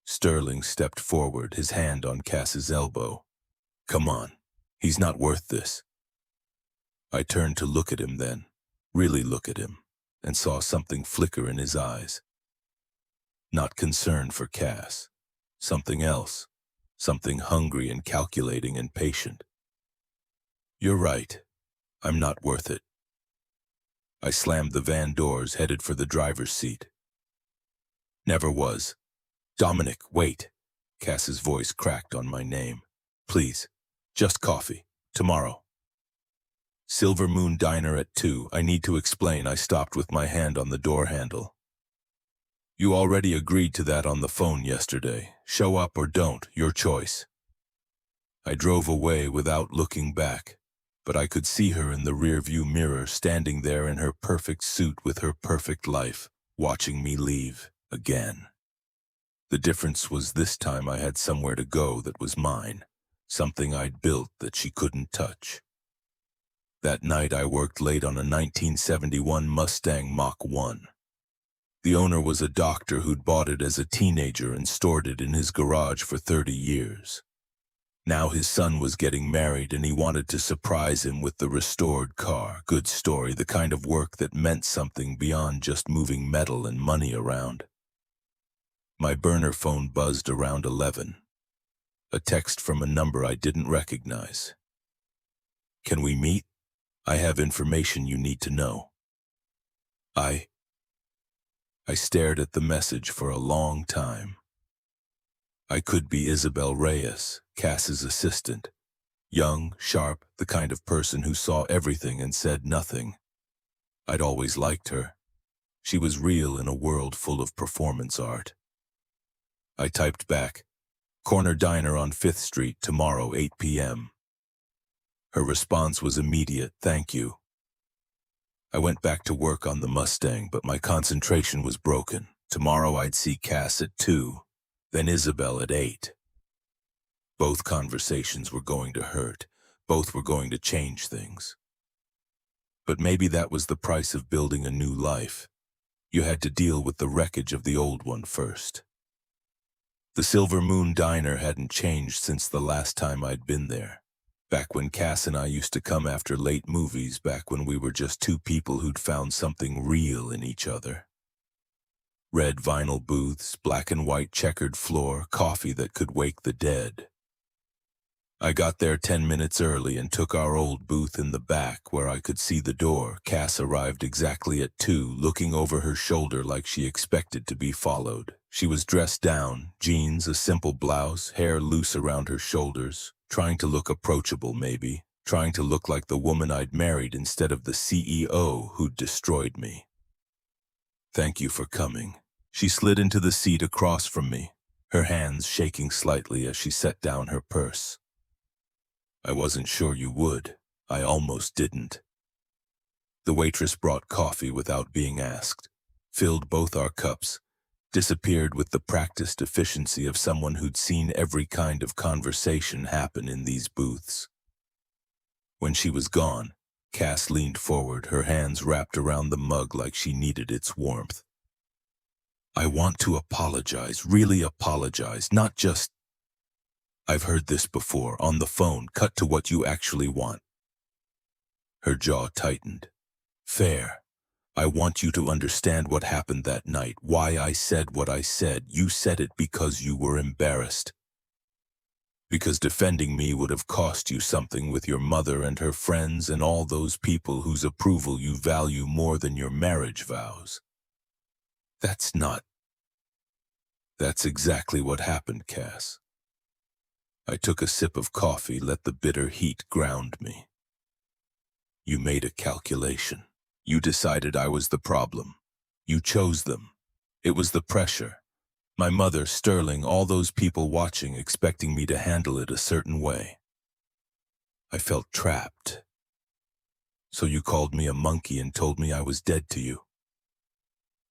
Sterling stepped forward, his hand on Cass's elbow. Come on. He's not worth this. I turned to look at him then, really look at him, and saw something flicker in his eyes. Not concern for Cass. Something else. Something hungry and calculating and patient. You're right. I'm not worth it. I slammed the van doors, headed for the driver's seat. Never was. Dominic, wait. Cass's voice cracked on my name. Please, just coffee. Tomorrow. Silver Moon Diner at 2. I need to explain. I stopped with my hand on the door handle. You already agreed to that on the phone yesterday. Show up or don't, your choice. I drove away without looking back, but I could see her in the rearview mirror, standing there in her perfect suit with her perfect life, watching me leave again. The difference was this time I had somewhere to go that was mine, something I'd built that she couldn't touch. That night I worked late on a 1971 Mustang Mach 1. The owner was a doctor who'd bought it as a teenager and stored it in his garage for 30 years. Now his son was getting married and he wanted to surprise him with the restored car. Good story, the kind of work that meant something beyond just moving metal and money around. My burner phone buzzed around 11. A text from a number I didn't recognize. Can we meet? I have information you need to know. I stared at the message for a long time. I could be Isabel Reyes, Cass's assistant. Young, sharp, the kind of person who saw everything and said nothing. I'd always liked her. She was real in a world full of performance art. I typed back, Corner Diner on 5th Street, tomorrow, 8 p.m. Her response was immediate, thank you. I went back to work on the Mustang, but my concentration was broken. Tomorrow I'd see Cass at 2, then Isabel at 8. Both conversations were going to hurt. Both were going to change things. But maybe that was the price of building a new life. You had to deal with the wreckage of the old one first. The Silver Moon Diner hadn't changed since the last time I'd been there. Back when Cass and I used to come after late movies, back when we were just two people who'd found something real in each other. Red vinyl booths, black and white checkered floor, coffee that could wake the dead. I got there 10 minutes early and took our old booth in the back where I could see the door. Cass arrived exactly at 2, looking over her shoulder like she expected to be followed. She was dressed down, jeans, a simple blouse, hair loose around her shoulders, trying to look approachable maybe, trying to look like the woman I'd married instead of the CEO who'd destroyed me. "Thank you for coming." She slid into the seat across from me, her hands shaking slightly as she set down her purse. "I wasn't sure you would. I almost didn't." The waitress brought coffee without being asked, filled both our cups, disappeared with the practiced efficiency of someone who'd seen every kind of conversation happen in these booths. When she was gone, Cass leaned forward, her hands wrapped around the mug like she needed its warmth. "I want to apologize, really apologize, not just, I've heard this before, on the phone, cut to what you actually want." Her jaw tightened. "Fair. I want you to understand what happened that night, why I said what I said. You said it because you were embarrassed. Because defending me would have cost you something with your mother and her friends and all those people whose approval you value more than your marriage vows. That's exactly what happened, Cass." I took a sip of coffee, let the bitter heat ground me. "You made a calculation. You decided I was the problem. You chose them. It was the pressure. My mother, Sterling, all those people watching, expecting me to handle it a certain way. I felt trapped. So you called me a monkey and told me I was dead to you."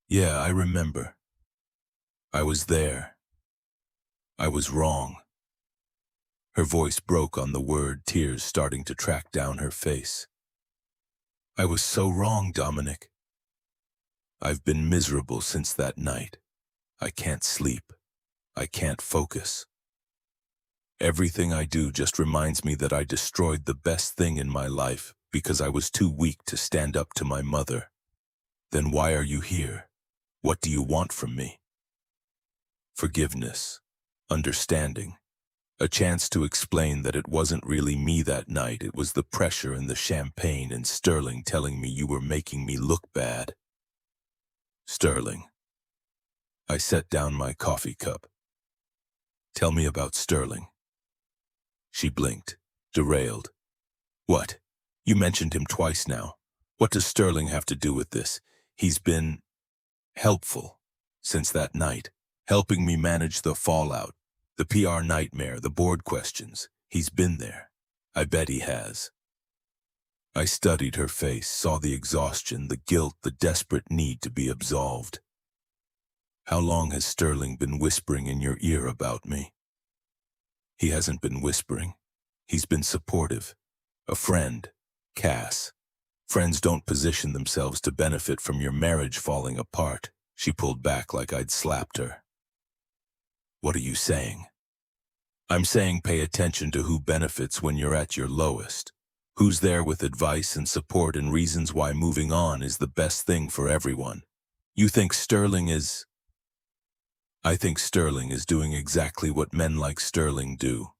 "Yeah, I remember. I was there. I was wrong." Her voice broke on the word, tears starting to track down her face. "I was so wrong, Dominic. I've been miserable since that night. I can't sleep. I can't focus. Everything I do just reminds me that I destroyed the best thing in my life because I was too weak to stand up to my mother. Then why are you here? What do you want from me?" Forgiveness, understanding, a chance to explain that it wasn't really me that night, it was the pressure and the champagne and Sterling telling me you were making me look bad. "Sterling." I set down my coffee cup. "Tell me about Sterling." She blinked, derailed. "What? You mentioned him twice now. What does Sterling have to do with this? He's been helpful since that night, helping me manage the fallout, the PR nightmare, the board questions. He's been there. I bet he has." I studied her face, saw the exhaustion, the guilt, the desperate need to be absolved. "How long has Sterling been whispering in your ear about me?" "He hasn't been whispering. He's been supportive. A friend, Cass. Friends don't position themselves to benefit from your marriage falling apart." She pulled back like I'd slapped her. "What are you saying?" "I'm saying pay attention to who benefits when you're at your lowest. Who's there with advice and support and reasons why moving on is the best thing for everyone. You think Sterling is... I think Sterling is doing exactly what men like Sterling do.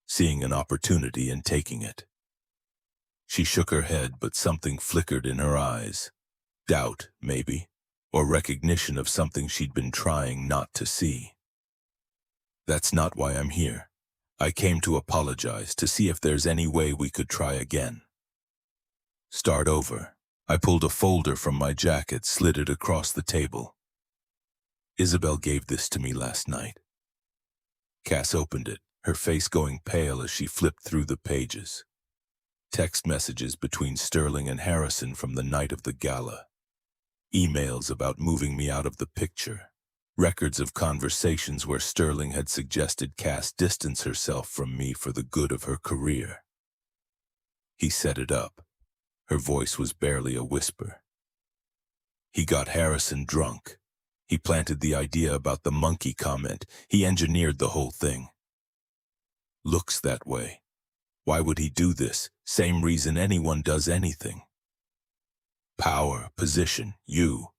Seeing an opportunity and taking it." She shook her head, but something flickered in her eyes. Doubt, maybe, or recognition of something she'd been trying not to see. "That's not why I'm here. I came to apologize, to see if there's any way we could try again. Start over." I pulled a folder from my jacket, slid it across the table. "Isabel gave this to me last night." Cass opened it, her face going pale as she flipped through the pages. Text messages between Sterling and Harrison from the night of the gala. Emails about moving me out of the picture. Records of conversations where Sterling had suggested Cass distance herself from me for the good of her career. He set it up. Her voice was barely a whisper. He got Harrison drunk. He planted the idea about the monkey comment. He engineered the whole thing. Looks that way. Why would he do this? Same reason anyone does anything. Power, position, you.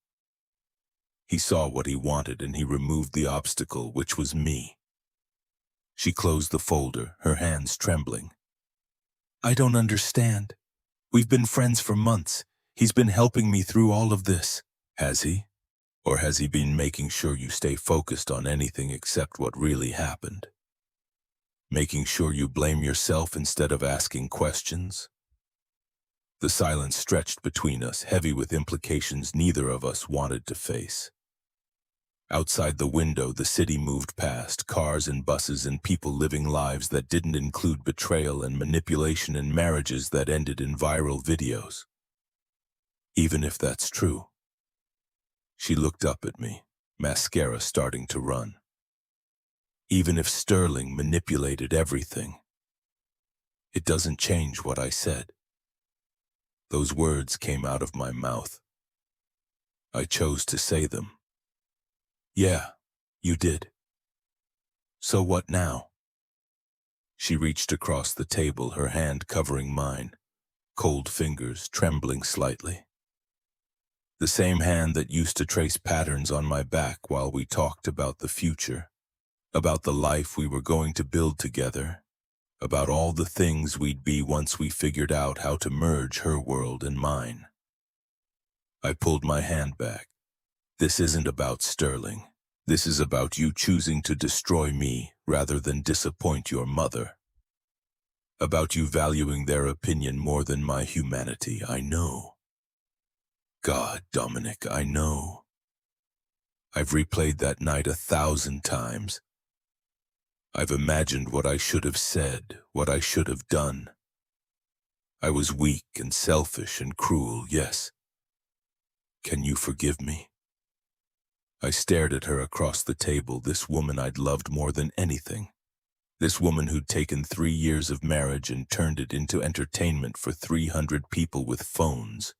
He saw what he wanted and he removed the obstacle, which was me. She closed the folder, her hands trembling. I don't understand. We've been friends for months. He's been helping me through all of this. Has he? Or has he been making sure you stay focused on anything except what really happened? Making sure you blame yourself instead of asking questions? The silence stretched between us, heavy with implications neither of us wanted to face. Outside the window, the city moved past, cars and buses and people living lives that didn't include betrayal and manipulation and marriages that ended in viral videos. Even if that's true. She looked up at me, mascara starting to run. Even if Sterling manipulated everything, it doesn't change what I said. Those words came out of my mouth. I chose to say them. Yeah, you did. So what now? She reached across the table, her hand covering mine, cold fingers trembling slightly. The same hand that used to trace patterns on my back while we talked about the future, about the life we were going to build together, about all the things we'd be once we figured out how to merge her world and mine. I pulled my hand back. This isn't about Sterling. This is about you choosing to destroy me rather than disappoint your mother. About you valuing their opinion more than my humanity, I know. God, Dominic, I know. I've replayed that night 1,000 times. I've imagined what I should have said, what I should have done. I was weak and selfish and cruel, yes. Can you forgive me? I stared at her across the table, this woman I'd loved more than anything. This woman who'd taken 3 years of marriage and turned it into entertainment for 300 people with phones.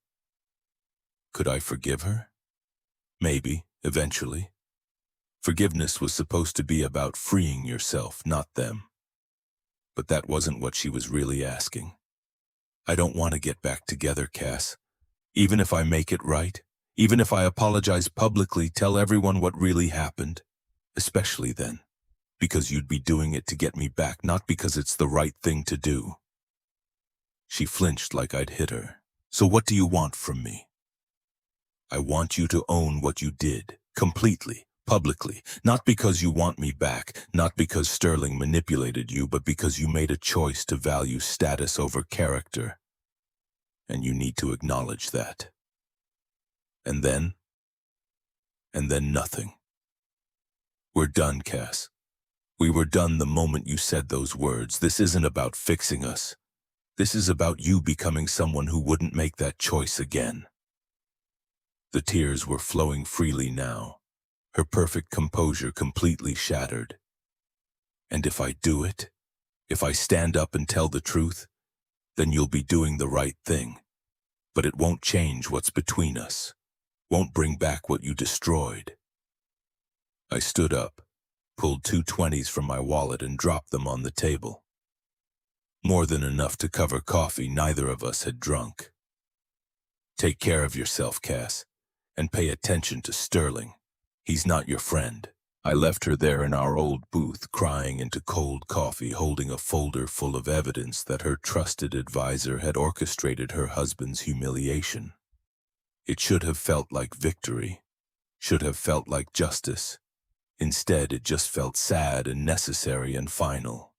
Could I forgive her? Maybe, eventually. Forgiveness was supposed to be about freeing yourself, not them. But that wasn't what she was really asking. I don't want to get back together, Cass. Even if I make it right, even if I apologize publicly, tell everyone what really happened. Especially then, because you'd be doing it to get me back, not because it's the right thing to do. She flinched like I'd hit her. So what do you want from me? I want you to own what you did, completely, publicly, not because you want me back, not because Sterling manipulated you, but because you made a choice to value status over character. And you need to acknowledge that. And then nothing. We're done, Cass. We were done the moment you said those words. This isn't about fixing us. This is about you becoming someone who wouldn't make that choice again. The tears were flowing freely now, her perfect composure completely shattered. And if I do it, if I stand up and tell the truth, then you'll be doing the right thing. But it won't change what's between us, won't bring back what you destroyed. I stood up, pulled 2 20s from my wallet and dropped them on the table. More than enough to cover coffee neither of us had drunk. Take care of yourself, Cass. And pay attention to Sterling. He's not your friend. I left her there in our old booth, crying into cold coffee, holding a folder full of evidence that her trusted advisor had orchestrated her husband's humiliation. It should have felt like victory, should have felt like justice. Instead, it just felt sad and necessary and final.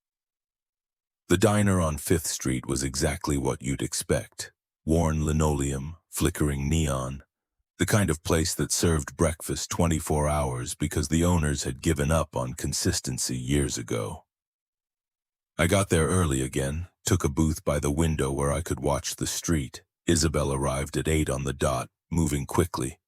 The diner on 5th Street was exactly what you'd expect. Worn linoleum, flickering neon, the kind of place that served breakfast 24 hours because the owners had given up on consistency years ago. I got there early again, took a booth by the window where I could watch the street. Isabel arrived at 8 on the dot, moving quickly,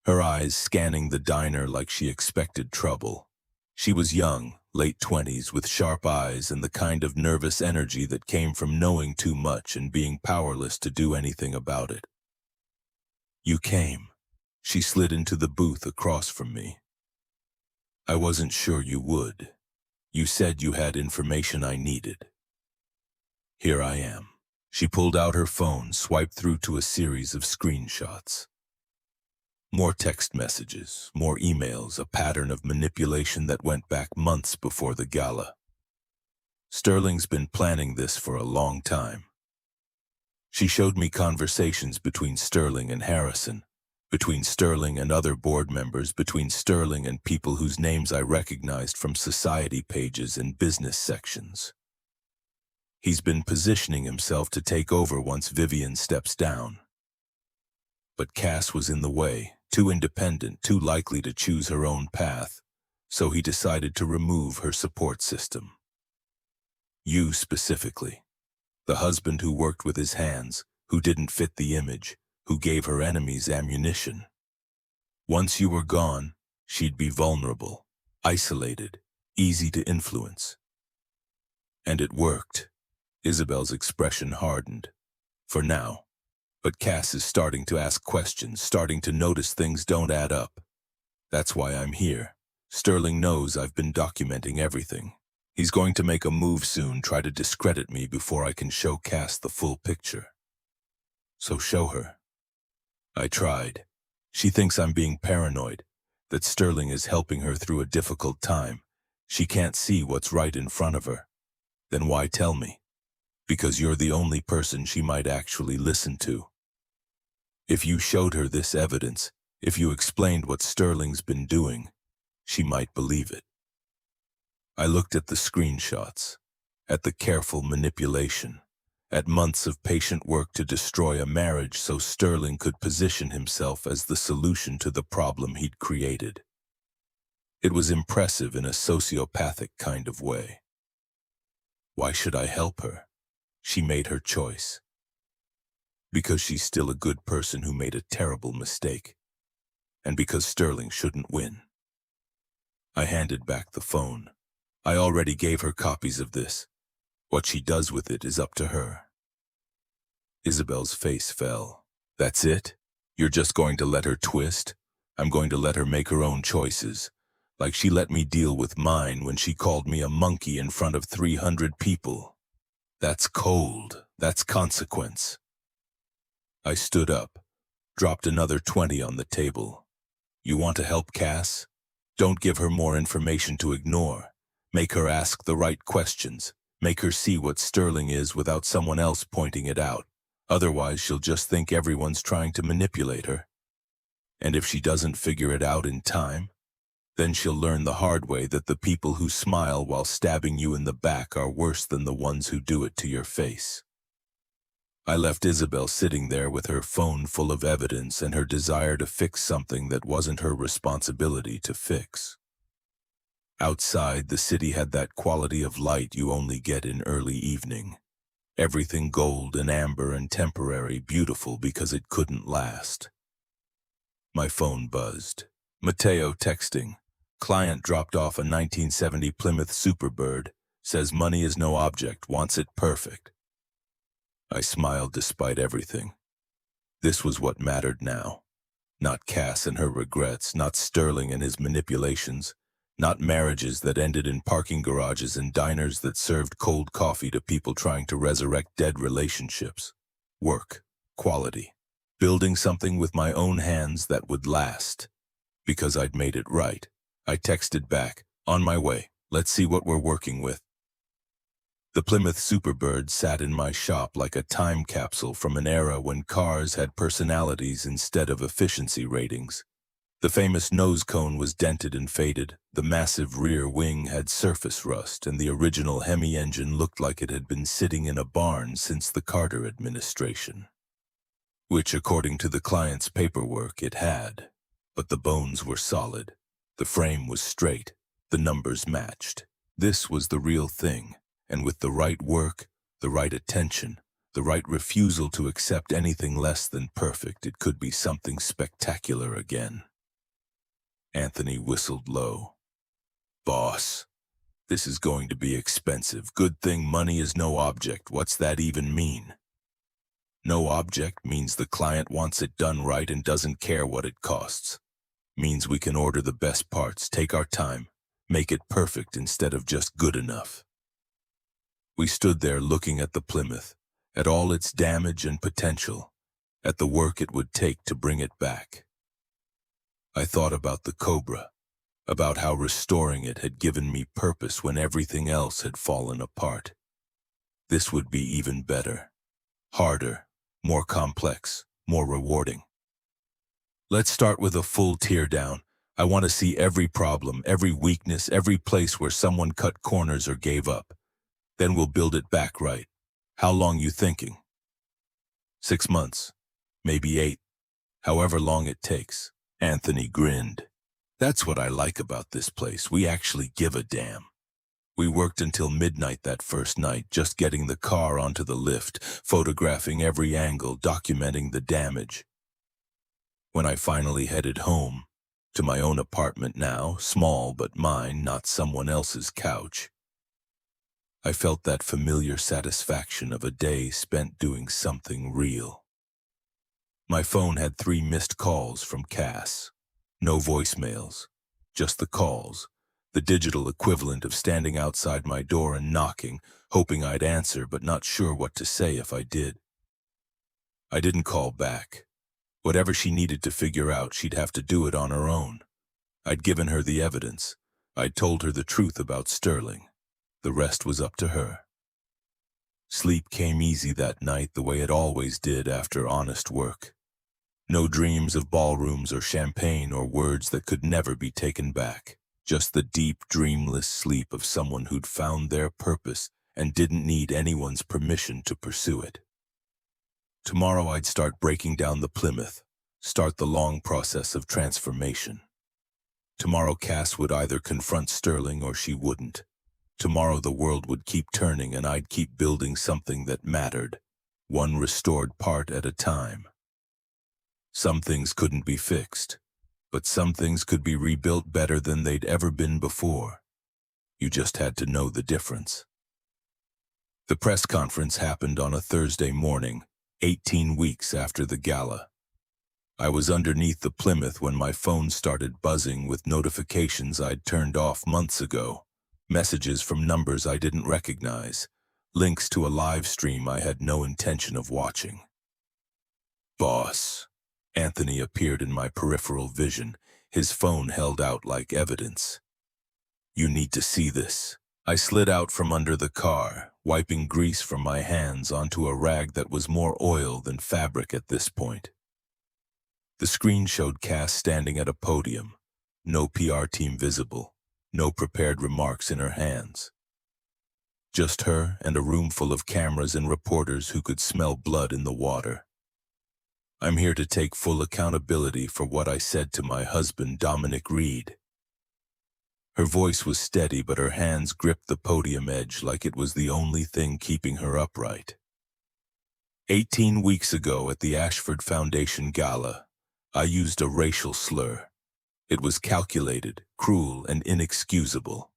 her eyes scanning the diner like she expected trouble. She was young, late 20s, with sharp eyes and the kind of nervous energy that came from knowing too much and being powerless to do anything about it. You came. She slid into the booth across from me. I wasn't sure you would. You said you had information I needed. Here I am. She pulled out her phone, swiped through to a series of screenshots. More text messages, more emails, a pattern of manipulation that went back months before the gala. Sterling's been planning this for a long time. She showed me conversations between Sterling and Harrison, between Sterling and other board members, between Sterling and people whose names I recognized from society pages and business sections. He's been positioning himself to take over once Vivian steps down. But Cass was in the way, too independent, too likely to choose her own path, so he decided to remove her support system. You specifically. The husband who worked with his hands, who didn't fit the image, who gave her enemies ammunition. Once you were gone, she'd be vulnerable, isolated, easy to influence. And it worked. Isabel's expression hardened. For now. But Cass is starting to ask questions, starting to notice things don't add up. That's why I'm here. Sterling knows I've been documenting everything. He's going to make a move soon, try to discredit me before I can show Cass the full picture. So show her. I tried. She thinks I'm being paranoid, that Sterling is helping her through a difficult time. She can't see what's right in front of her. Then why tell me? Because you're the only person she might actually listen to. If you showed her this evidence, if you explained what Sterling's been doing, she might believe it. I looked at the screenshots, at the careful manipulation, at months of patient work to destroy a marriage so Sterling could position himself as the solution to the problem he'd created. It was impressive in a sociopathic kind of way. Why should I help her? She made her choice. Because she's still a good person who made a terrible mistake. And because Sterling shouldn't win. I handed back the phone. I already gave her copies of this. What she does with it is up to her. Isabel's face fell. That's it? You're just going to let her twist? I'm going to let her make her own choices. Like she let me deal with mine when she called me a monkey in front of 300 people. That's cold. That's consequence. I stood up, dropped another 20 on the table. You want to help Cass? Don't give her more information to ignore. Make her ask the right questions. Make her see what Sterling is without someone else pointing it out. Otherwise, she'll just think everyone's trying to manipulate her. And if she doesn't figure it out in time, then she'll learn the hard way that the people who smile while stabbing you in the back are worse than the ones who do it to your face. I left Isabel sitting there with her phone full of evidence and her desire to fix something that wasn't her responsibility to fix. Outside, the city had that quality of light you only get in early evening. Everything gold and amber and temporary, beautiful because it couldn't last. My phone buzzed. Mateo texting. Client dropped off a 1970 Plymouth Superbird. Says money is no object, wants it perfect. I smiled despite everything. This was what mattered now. Not Cass and her regrets, not Sterling and his manipulations, not marriages that ended in parking garages and diners that served cold coffee to people trying to resurrect dead relationships. Work, quality, building something with my own hands that would last. Because I'd made it right. I texted back, on my way, let's see what we're working with. The Plymouth Superbird sat in my shop like a time capsule from an era when cars had personalities instead of efficiency ratings. The famous nose cone was dented and faded, the massive rear wing had surface rust, and the original Hemi engine looked like it had been sitting in a barn since the Carter administration. Which, according to the client's paperwork, it had. But the bones were solid. The frame was straight. The numbers matched. This was the real thing. And with the right work, the right attention, the right refusal to accept anything less than perfect, it could be something spectacular again. Anthony whistled low. Boss, this is going to be expensive. Good thing money is no object. What's that even mean? No object means the client wants it done right and doesn't care what it costs. Means we can order the best parts, take our time, make it perfect instead of just good enough. We stood there looking at the Plymouth, at all its damage and potential, at the work it would take to bring it back. I thought about the cobra, about how restoring it had given me purpose when everything else had fallen apart. This would be even better, harder, more complex, more rewarding. Let's start with a full teardown. I want to see every problem, every weakness, every place where someone cut corners or gave up. Then we'll build it back right. How long you thinking? 6 months, maybe 8, however long it takes. Anthony grinned. That's what I like about this place. We actually give a damn. We worked until midnight that first night, just getting the car onto the lift, photographing every angle, documenting the damage. When I finally headed home, to my own apartment now, small but mine, not someone else's couch, I felt that familiar satisfaction of a day spent doing something real. My phone had 3 missed calls from Cass. No voicemails, just the calls, the digital equivalent of standing outside my door and knocking, hoping I'd answer but not sure what to say if I did. I didn't call back. Whatever she needed to figure out, she'd have to do it on her own. I'd given her the evidence. I'd told her the truth about Sterling. The rest was up to her. Sleep came easy that night the way it always did after honest work. No dreams of ballrooms or champagne or words that could never be taken back. Just the deep, dreamless sleep of someone who'd found their purpose and didn't need anyone's permission to pursue it. Tomorrow I'd start breaking down the Plymouth, start the long process of transformation. Tomorrow Cass would either confront Sterling or she wouldn't. Tomorrow the world would keep turning and I'd keep building something that mattered, one restored part at a time. Some things couldn't be fixed, but some things could be rebuilt better than they'd ever been before. You just had to know the difference. The press conference happened on a Thursday morning, 18 weeks after the gala. I was underneath the Plymouth when my phone started buzzing with notifications I'd turned off months ago, messages from numbers I didn't recognize, links to a live stream I had no intention of watching. Boss. Anthony appeared in my peripheral vision, his phone held out like evidence. You need to see this. I slid out from under the car, wiping grease from my hands onto a rag that was more oil than fabric at this point. The screen showed Cass standing at a podium, no PR team visible, no prepared remarks in her hands. Just her and a room full of cameras and reporters who could smell blood in the water. I'm here to take full accountability for what I said to my husband, Dominic Reed. Her voice was steady, but her hands gripped the podium edge like it was the only thing keeping her upright. 18 weeks ago at the Ashford Foundation Gala, I used a racial slur. It was calculated, cruel, and inexcusable.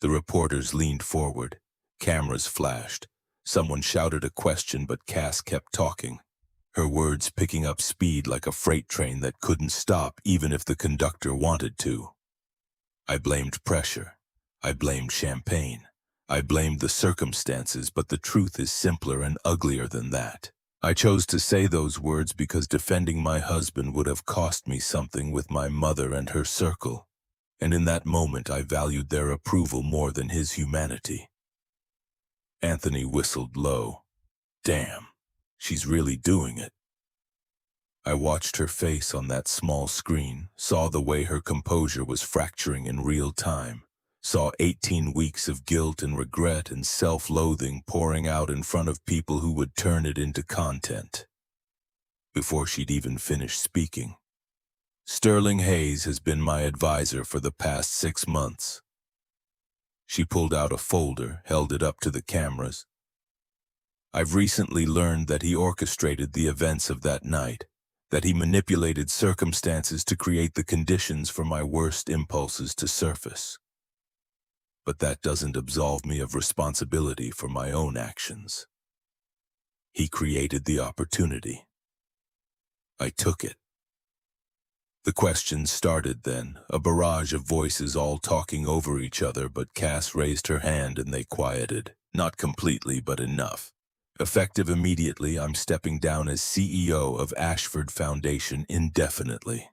The reporters leaned forward. Cameras flashed. Someone shouted a question, but Cass kept talking, her words picking up speed like a freight train that couldn't stop even if the conductor wanted to. I blamed pressure. I blamed champagne. I blamed the circumstances, but the truth is simpler and uglier than that. I chose to say those words because defending my husband would have cost me something with my mother and her circle, and in that moment I valued their approval more than his humanity. Anthony whistled low. Damn, she's really doing it. I watched her face on that small screen, saw the way her composure was fracturing in real time, saw 18 weeks of guilt and regret and self-loathing pouring out in front of people who would turn it into content. Before she'd even finished speaking, Sterling Hayes has been my advisor for the past 6 months. She pulled out a folder, held it up to the cameras. I've recently learned that he orchestrated the events of that night, that he manipulated circumstances to create the conditions for my worst impulses to surface. But that doesn't absolve me of responsibility for my own actions. He created the opportunity. I took it. The questions started then, a barrage of voices all talking over each other, but Cass raised her hand and they quieted. Not completely, but enough. Effective immediately, I'm stepping down as CEO of Ashford Foundation indefinitely.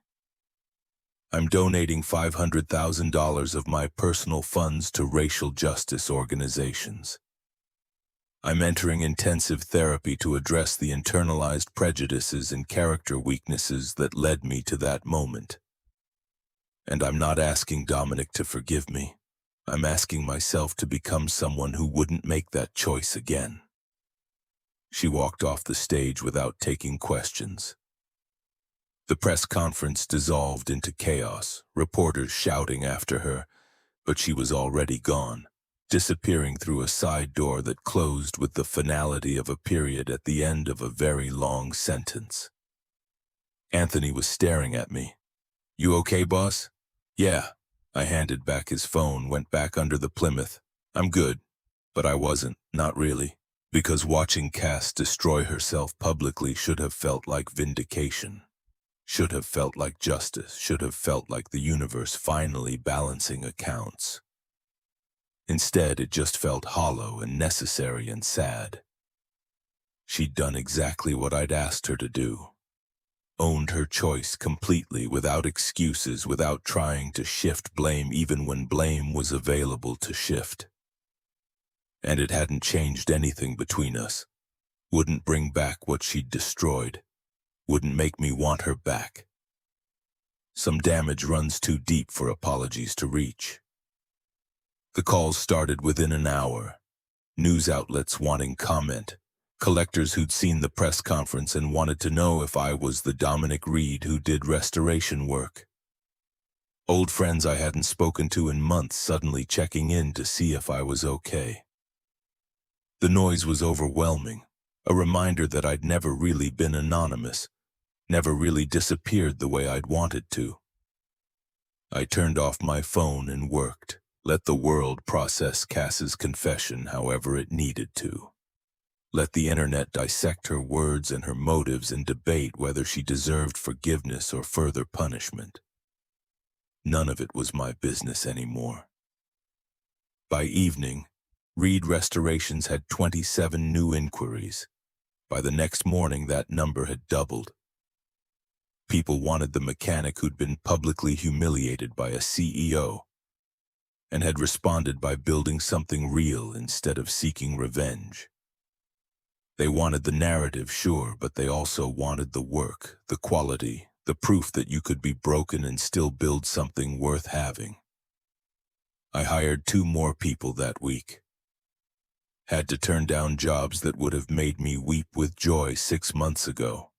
I'm donating $500,000 of my personal funds to racial justice organizations. I'm entering intensive therapy to address the internalized prejudices and character weaknesses that led me to that moment. And I'm not asking Dominic to forgive me. I'm asking myself to become someone who wouldn't make that choice again. She walked off the stage without taking questions. The press conference dissolved into chaos, reporters shouting after her, but she was already gone, disappearing through a side door that closed with the finality of a period at the end of a very long sentence. Anthony was staring at me. "You okay, boss?" "Yeah." I handed back his phone, went back under the Plymouth. "I'm good." But I wasn't, not really. Because watching Cass destroy herself publicly should have felt like vindication. Should have felt like justice. Should have felt like the universe finally balancing accounts. Instead, it just felt hollow and necessary and sad. She'd done exactly what I'd asked her to do. Owned her choice completely, without excuses, without trying to shift blame even when blame was available to shift. And it hadn't changed anything between us. Wouldn't bring back what she'd destroyed. Wouldn't make me want her back. Some damage runs too deep for apologies to reach. The calls started within an hour. News outlets wanting comment. Collectors who'd seen the press conference and wanted to know if I was the Dominic Reed who did restoration work. Old friends I hadn't spoken to in months suddenly checking in to see if I was okay. The noise was overwhelming, a reminder that I'd never really been anonymous, never really disappeared the way I'd wanted to. I turned off my phone and worked, let the world process Cass's confession however it needed to. Let the internet dissect her words and her motives and debate whether she deserved forgiveness or further punishment. None of it was my business anymore. By evening, Reed Restorations had 27 new inquiries. By the next morning, that number had doubled. People wanted the mechanic who'd been publicly humiliated by a CEO and had responded by building something real instead of seeking revenge. They wanted the narrative, sure, but they also wanted the work, the quality, the proof that you could be broken and still build something worth having. I hired 2 more people that week. Had to turn down jobs that would have made me weep with joy 6 months ago.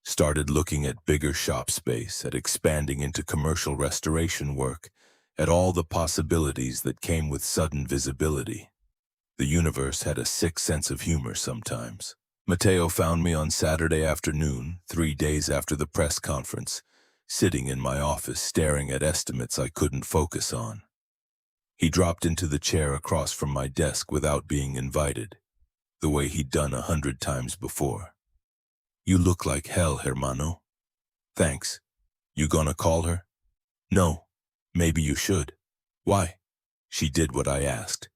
Started looking at bigger shop space, at expanding into commercial restoration work, at all the possibilities that came with sudden visibility. The universe had a sick sense of humor sometimes. Matteo found me on Saturday afternoon, 3 days after the press conference, sitting in my office staring at estimates I couldn't focus on. He dropped into the chair across from my desk without being invited, the way he'd done 100 times before. "You look like hell, hermano." "Thanks. You gonna call her?" "No. Maybe you should." "Why?" "She did what I asked.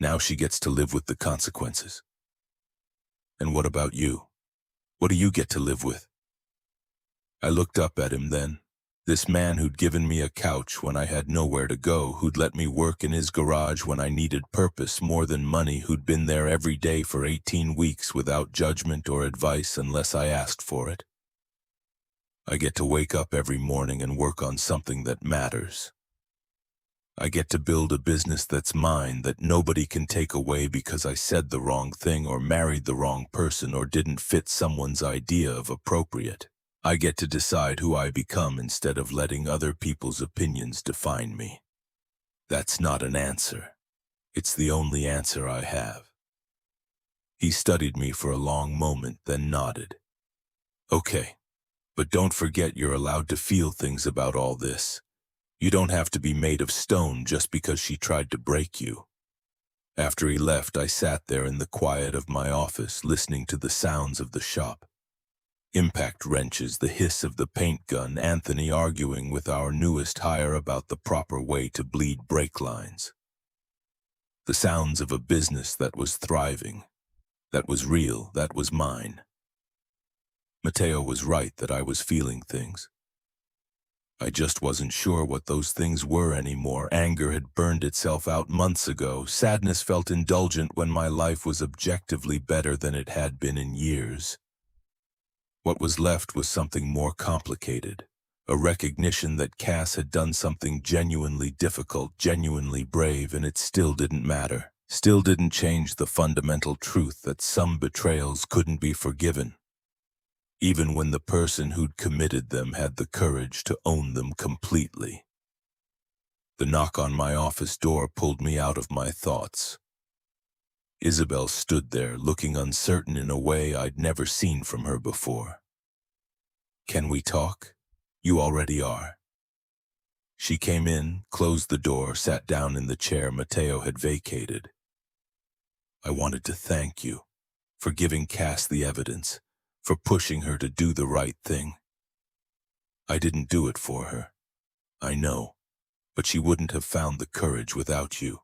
Now she gets to live with the consequences." "And what about you? What do you get to live with?" I looked up at him then. This man who'd given me a couch when I had nowhere to go, who'd let me work in his garage when I needed purpose more than money, who'd been there every day for 18 weeks without judgment or advice unless I asked for it. I get to wake up every morning and work on something that matters. I get to build a business that's mine, that nobody can take away because I said the wrong thing or married the wrong person or didn't fit someone's idea of appropriate. I get to decide who I become instead of letting other people's opinions define me. That's not an answer. It's the only answer I have. He studied me for a long moment, then nodded. "Okay, but don't forget you're allowed to feel things about all this. You don't have to be made of stone just because she tried to break you." After he left, I sat there in the quiet of my office, listening to the sounds of the shop. Impact wrenches, the hiss of the paint gun, Anthony arguing with our newest hire about the proper way to bleed brake lines. The sounds of a business that was thriving, that was real, that was mine. Matteo was right that I was feeling things. I just wasn't sure what those things were anymore. Anger had burned itself out months ago. Sadness felt indulgent when my life was objectively better than it had been in years. What was left was something more complicated. A recognition that Cass had done something genuinely difficult, genuinely brave, and it still didn't matter. Still didn't change the fundamental truth that some betrayals couldn't be forgiven, even when the person who'd committed them had the courage to own them completely. The knock on my office door pulled me out of my thoughts. Isabel stood there, looking uncertain in a way I'd never seen from her before. "Can we talk? You already are." She came in, closed the door, sat down in the chair Mateo had vacated. "I wanted to thank you for giving Cass the evidence, for pushing her to do the right thing. I didn't do it for her, I know, but she wouldn't have found the courage without you.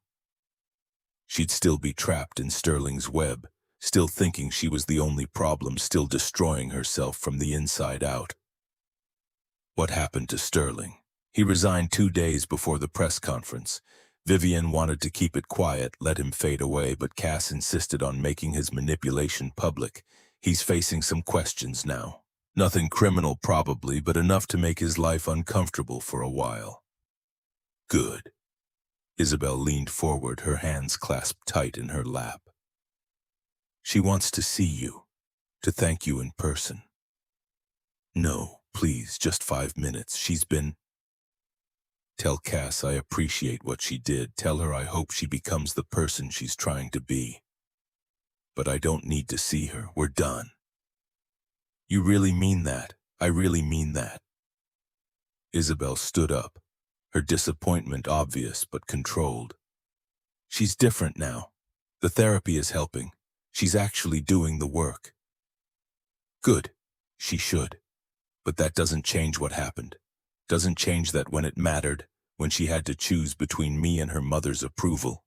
She'd still be trapped in Sterling's web, still thinking she was the only problem, still destroying herself from the inside out." "What happened to Sterling?" "He resigned 2 days before the press conference. Vivian wanted to keep it quiet, let him fade away, but Cass insisted on making his manipulation public. He's facing some questions now. Nothing criminal probably, but enough to make his life uncomfortable for a while." "Good." Isabel leaned forward, her hands clasped tight in her lap. "She wants to see you, to thank you in person." "No, please, just 5 minutes. She's been—" "Tell Cass I appreciate what she did. Tell her I hope she becomes the person she's trying to be. But I don't need to see her. We're done." "You really mean that?" "I really mean that." Isabel stood up, her disappointment obvious but controlled. "She's different now. The therapy is helping. She's actually doing the work." "Good. She should. But that doesn't change what happened. Doesn't change that when it mattered, when she had to choose between me and her mother's approval,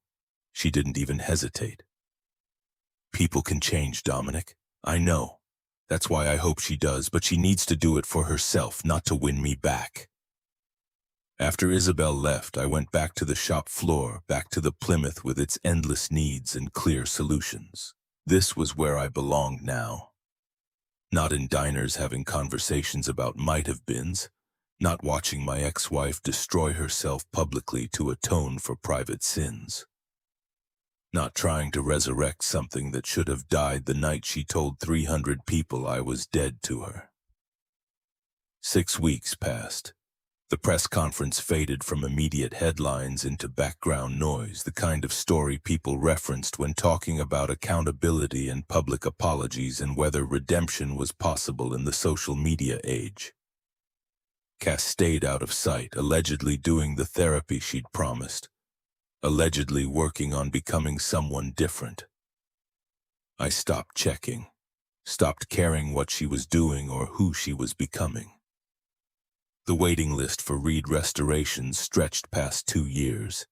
she didn't even hesitate." "People can change, Dominic. I know. That's why I hope she does, but she needs to do it for herself, not to win me back." After Isabel left, I went back to the shop floor, back to the Plymouth with its endless needs and clear solutions. This was where I belonged now. Not in diners having conversations about might-have-beens, not watching my ex-wife destroy herself publicly to atone for private sins. Not trying to resurrect something that should have died the night she told 300 people I was dead to her. 6 weeks passed. The press conference faded from immediate headlines into background noise, the kind of story people referenced when talking about accountability and public apologies and whether redemption was possible in the social media age. Cass stayed out of sight, allegedly doing the therapy she'd promised, allegedly working on becoming someone different. I stopped checking, stopped caring what she was doing or who she was becoming. The waiting list for Reed restorations stretched past 2 years.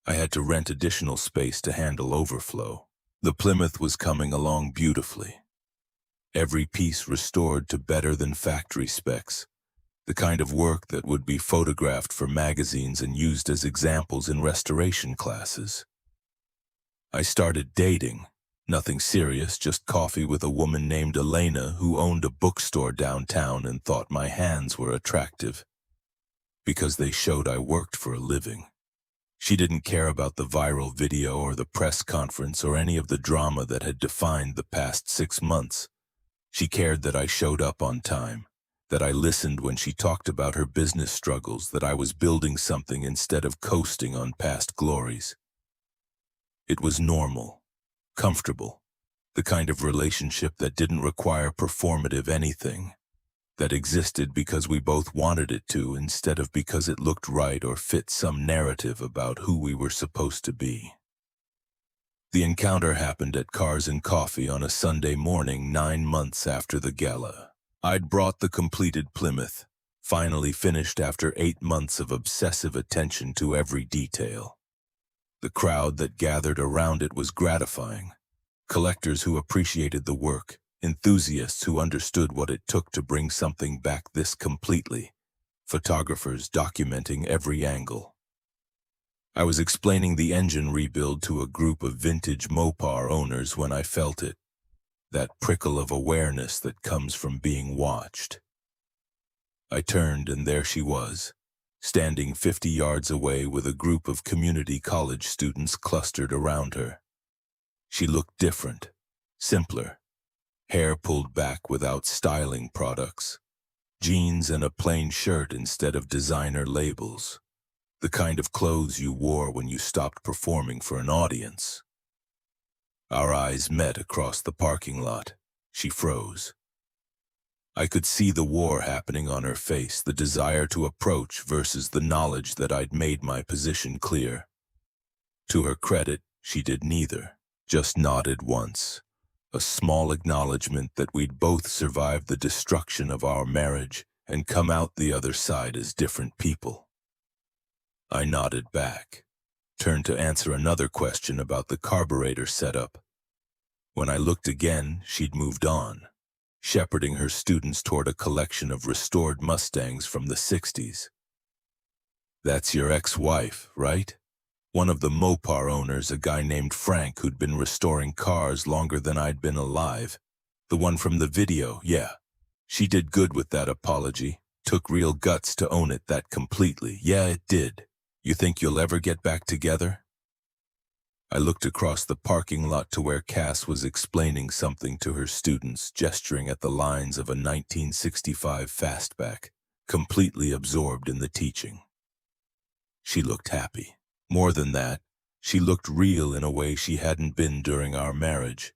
I had to rent additional space to handle overflow. The Plymouth was coming along beautifully. Every piece restored to better than factory specs, the kind of work that would be photographed for magazines and used as examples in restoration classes. I started dating. Nothing serious, just coffee with a woman named Elena who owned a bookstore downtown and thought my hands were attractive because they showed I worked for a living. She didn't care about the viral video or the press conference or any of the drama that had defined the past 6 months. She cared that I showed up on time, that I listened when she talked about her business struggles, that I was building something instead of coasting on past glories. It was normal. Comfortable, the kind of relationship that didn't require performative anything, that existed because we both wanted it to instead of because it looked right or fit some narrative about who we were supposed to be. The encounter happened at Cars and Coffee on a Sunday morning 9 months after the gala. I'd brought the completed Plymouth, finally finished after 8 months of obsessive attention to every detail. The crowd that gathered around it was gratifying. Collectors who appreciated the work, enthusiasts who understood what it took to bring something back this completely, photographers documenting every angle. I was explaining the engine rebuild to a group of vintage Mopar owners when I felt it, that prickle of awareness that comes from being watched. I turned and there she was, standing 50 yards away with a group of community college students clustered around her. She looked different, simpler, hair pulled back without styling products, jeans and a plain shirt instead of designer labels, the kind of clothes you wore when you stopped performing for an audience. Our eyes met across the parking lot. She froze. I could see the war happening on her face, the desire to approach versus the knowledge that I'd made my position clear. To her credit, she did neither, just nodded once, a small acknowledgement that we'd both survived the destruction of our marriage and come out the other side as different people. I nodded back, turned to answer another question about the carburetor setup. When I looked again, she'd moved on, shepherding her students toward a collection of restored Mustangs from the 60s. "That's your ex-wife, right?" One of the Mopar owners, a guy named Frank who'd been restoring cars longer than I'd been alive. "The one from the video, yeah. She did good with that apology. Took real guts to own it that completely. Yeah, it did. You think you'll ever get back together?" I looked across the parking lot to where Cass was explaining something to her students, gesturing at the lines of a 1965 fastback, completely absorbed in the teaching. She looked happy. More than that, she looked real in a way she hadn't been during our marriage,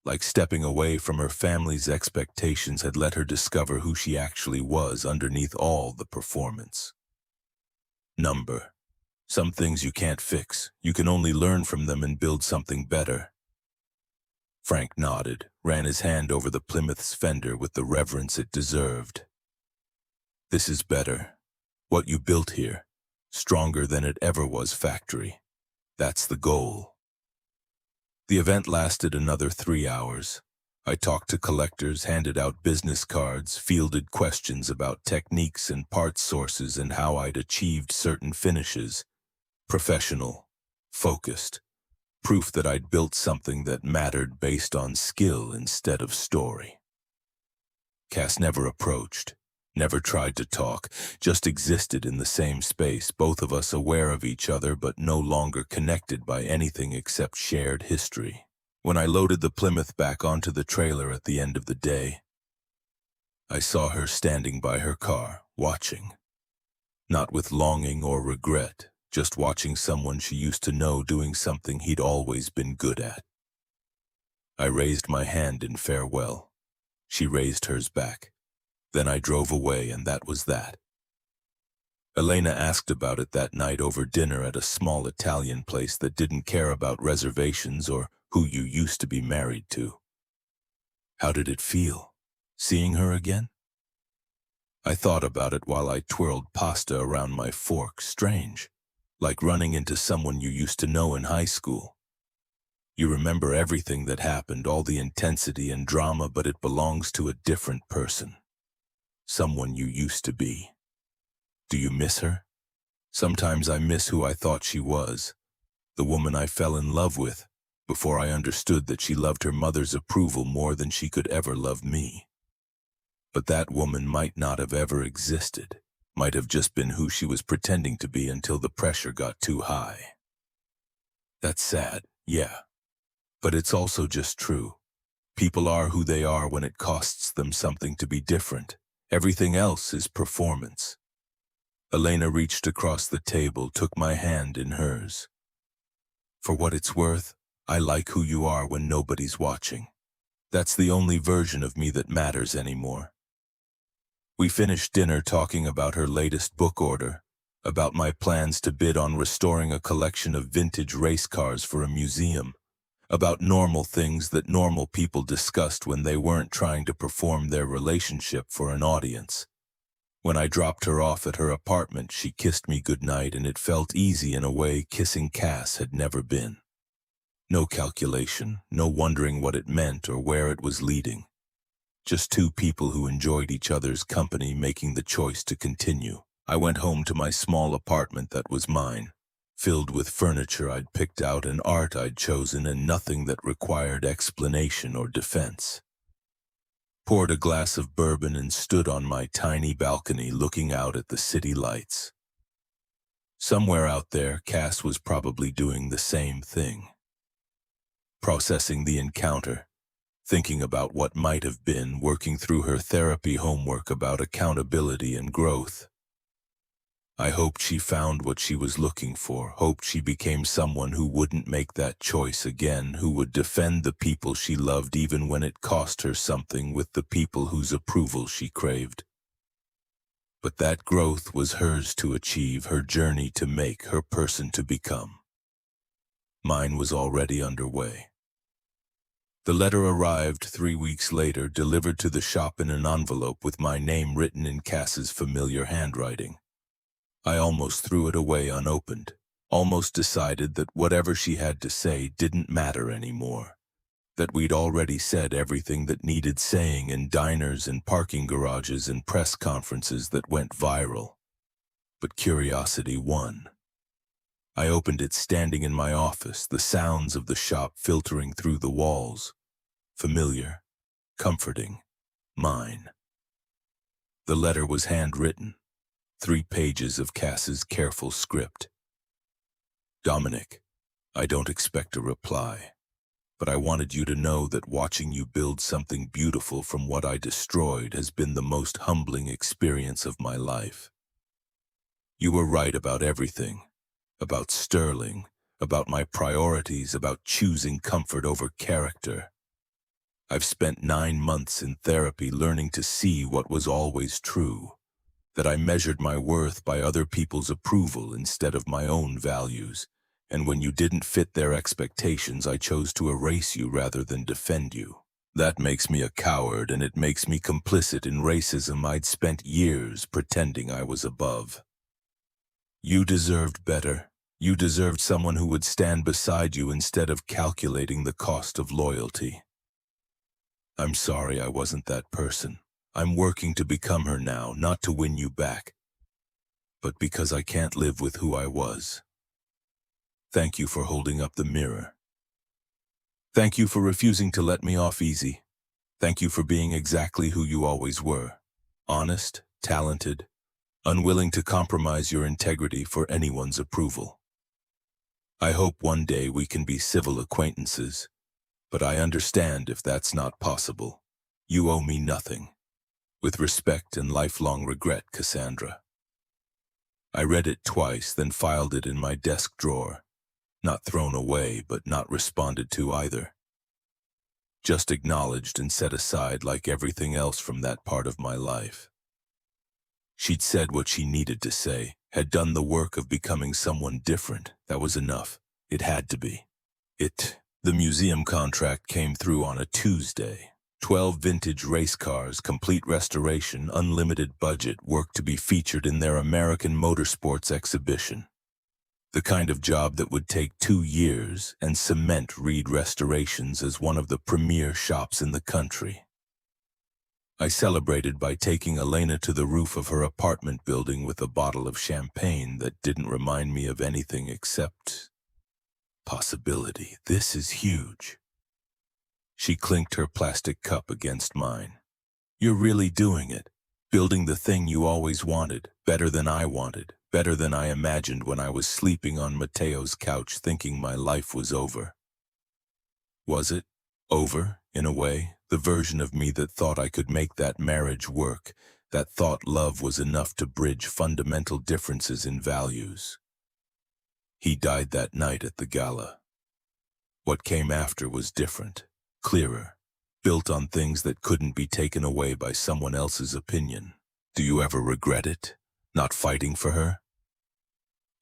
like stepping away from her family's expectations had let her discover who she actually was underneath all the performance. Number. Some things you can't fix. You can only learn from them and build something better. Frank nodded, ran his hand over the Plymouth's fender with the reverence it deserved. "This is better. What you built here, stronger than it ever was factory. That's the goal." The event lasted another 3 hours. I talked to collectors, handed out business cards, fielded questions about techniques and parts sources and how I'd achieved certain finishes. Professional, focused, proof that I'd built something that mattered based on skill instead of story. Cass never approached, never tried to talk, just existed in the same space, both of us aware of each other but no longer connected by anything except shared history. When I loaded the Plymouth back onto the trailer at the end of the day, I saw her standing by her car, watching. Not with longing or regret, just watching someone she used to know doing something he'd always been good at. I raised my hand in farewell. She raised hers back. Then I drove away, and that was that. Elena asked about it that night over dinner at a small Italian place that didn't care about reservations or who you used to be married to. How did it feel, seeing her again? I thought about it while I twirled pasta around my fork. Strange, like running into someone you used to know in high school. You remember everything that happened, all the intensity and drama, but it belongs to a different person. Someone you used to be. Do you miss her? Sometimes I miss who I thought she was, the woman I fell in love with, before I understood that she loved her mother's approval more than she could ever love me. But that woman might not have ever existed, might have just been who she was pretending to be until the pressure got too high. That's sad, yeah. But it's also just true. People are who they are when it costs them something to be different. Everything else is performance. Elena reached across the table, took my hand in hers. For what it's worth, I like who you are when nobody's watching. That's the only version of me that matters anymore. We finished dinner talking about her latest book order, about my plans to bid on restoring a collection of vintage race cars for a museum, about normal things that normal people discussed when they weren't trying to perform their relationship for an audience. When I dropped her off at her apartment, she kissed me goodnight, and it felt easy in a way kissing Cass had never been. No calculation, no wondering what it meant or where it was leading. Just two people who enjoyed each other's company making the choice to continue. I went home to my small apartment that was mine, filled with furniture I'd picked out and art I'd chosen and nothing that required explanation or defense. Poured a glass of bourbon and stood on my tiny balcony looking out at the city lights. Somewhere out there, Cass was probably doing the same thing. Processing the encounter, thinking about what might have been, working through her therapy homework about accountability and growth. I hoped she found what she was looking for, hoped she became someone who wouldn't make that choice again, who would defend the people she loved even when it cost her something with the people whose approval she craved. But that growth was hers to achieve, her journey to make, her person to become. Mine was already underway. The letter arrived 3 weeks later, delivered to the shop in an envelope with my name written in Cass's familiar handwriting. I almost threw it away unopened, almost decided that whatever she had to say didn't matter anymore, that we'd already said everything that needed saying in diners and parking garages and press conferences that went viral. But curiosity won. I opened it standing in my office, the sounds of the shop filtering through the walls. Familiar, comforting, mine. The letter was handwritten, 3 pages of Cass's careful script. Dominic, I don't expect a reply, but I wanted you to know that watching you build something beautiful from what I destroyed has been the most humbling experience of my life. You were right about everything, about Sterling, about my priorities, about choosing comfort over character. I've spent 9 months in therapy learning to see what was always true, that I measured my worth by other people's approval instead of my own values, and when you didn't fit their expectations, I chose to erase you rather than defend you. That makes me a coward, and it makes me complicit in racism I'd spent years pretending I was above. You deserved better. You deserved someone who would stand beside you instead of calculating the cost of loyalty. I'm sorry I wasn't that person. I'm working to become her now, not to win you back, but because I can't live with who I was. Thank you for holding up the mirror. Thank you for refusing to let me off easy. Thank you for being exactly who you always were. Honest, talented, unwilling to compromise your integrity for anyone's approval. I hope one day we can be civil acquaintances, but I understand if that's not possible. You owe me nothing. With respect and lifelong regret, Cassandra. I read it twice, then filed it in my desk drawer. Not thrown away, but not responded to either. Just acknowledged and set aside like everything else from that part of my life. She'd said what she needed to say, had done the work of becoming someone different. That was enough. It had to be. The museum contract came through on a Tuesday. 12 vintage race cars, complete restoration, unlimited budget, work to be featured in their American Motorsports exhibition. The kind of job that would take 2 years and cement Reed Restorations as one of the premier shops in the country. I celebrated by taking Elena to the roof of her apartment building with a bottle of champagne that didn't remind me of anything except possibility. This is huge. She clinked her plastic cup against mine. You're really doing it, building the thing you always wanted, better than I wanted, better than I imagined when I was sleeping on Mateo's couch thinking my life was over. Was it over, in a way? The version of me that thought I could make that marriage work, that thought love was enough to bridge fundamental differences in values. He died that night at the gala. What came after was different, clearer, built on things that couldn't be taken away by someone else's opinion. Do you ever regret it, not fighting for her?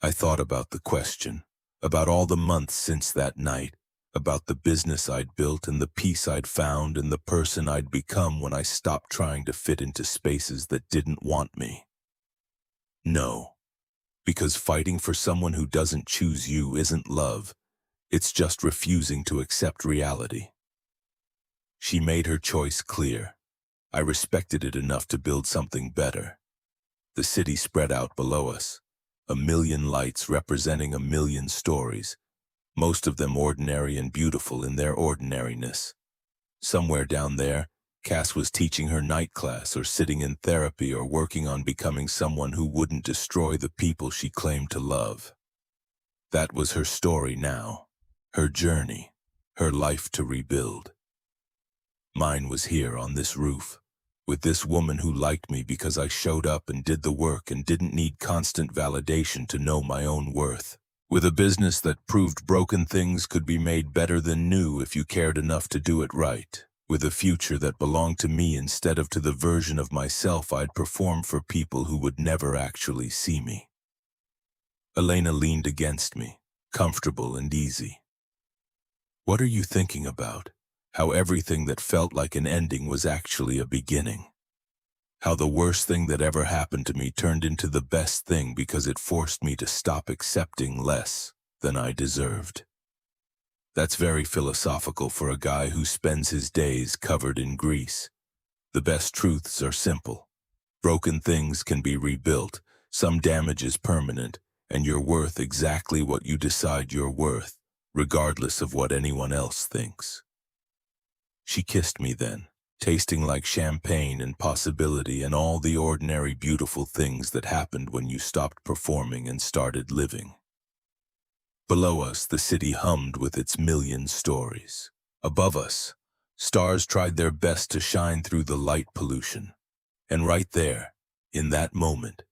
I thought about the question, about all the months since that night, about the business I'd built and the peace I'd found and the person I'd become when I stopped trying to fit into spaces that didn't want me. No, because fighting for someone who doesn't choose you isn't love. It's just refusing to accept reality. She made her choice clear. I respected it enough to build something better. The city spread out below us, a million lights representing a million stories, most of them ordinary and beautiful in their ordinariness. Somewhere down there, Cass was teaching her night class or sitting in therapy or working on becoming someone who wouldn't destroy the people she claimed to love. That was her story now, her journey, her life to rebuild. Mine was here on this roof, with this woman who liked me because I showed up and did the work and didn't need constant validation to know my own worth. With a business that proved broken things could be made better than new if you cared enough to do it right. With a future that belonged to me instead of to the version of myself I'd perform for people who would never actually see me. Elena leaned against me, comfortable and easy. "What are you thinking about? How everything that felt like an ending was actually a beginning. How the worst thing that ever happened to me turned into the best thing because it forced me to stop accepting less than I deserved." That's very philosophical for a guy who spends his days covered in grease. The best truths are simple. Broken things can be rebuilt, some damage is permanent, and you're worth exactly what you decide you're worth, regardless of what anyone else thinks. She kissed me then, tasting like champagne and possibility and all the ordinary beautiful things that happened when you stopped performing and started living. Below us, the city hummed with its million stories. Above us, stars tried their best to shine through the light pollution. And right there, in that moment,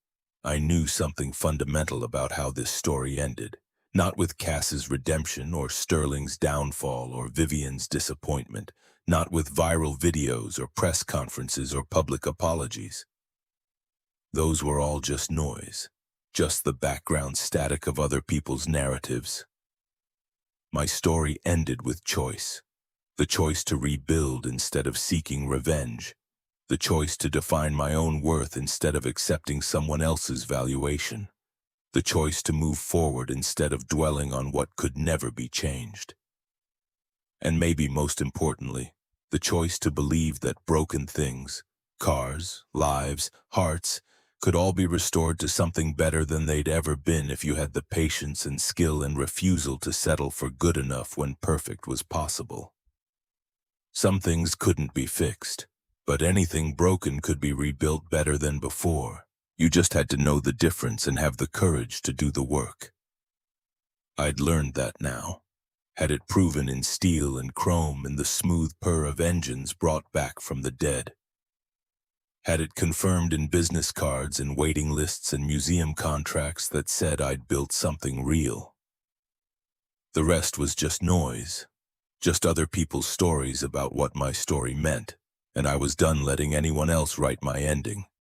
I knew something fundamental about how this story ended. Not with Cass's redemption or Sterling's downfall or Vivian's disappointment, not with viral videos or press conferences or public apologies. Those were all just noise, just the background static of other people's narratives. My story ended with choice. The choice to rebuild instead of seeking revenge. The choice to define my own worth instead of accepting someone else's valuation. The choice to move forward instead of dwelling on what could never be changed. And maybe most importantly, the choice to believe that broken things, cars, lives, hearts, could all be restored to something better than they'd ever been if you had the patience and skill and refusal to settle for good enough when perfect was possible. Some things couldn't be fixed, but anything broken could be rebuilt better than before. You just had to know the difference and have the courage to do the work. I'd learned that now. Had it proven in steel and chrome and the smooth purr of engines brought back from the dead. Had it confirmed in business cards and waiting lists and museum contracts that said I'd built something real. The rest was just noise, just other people's stories about what my story meant, and I was done letting anyone else write my ending.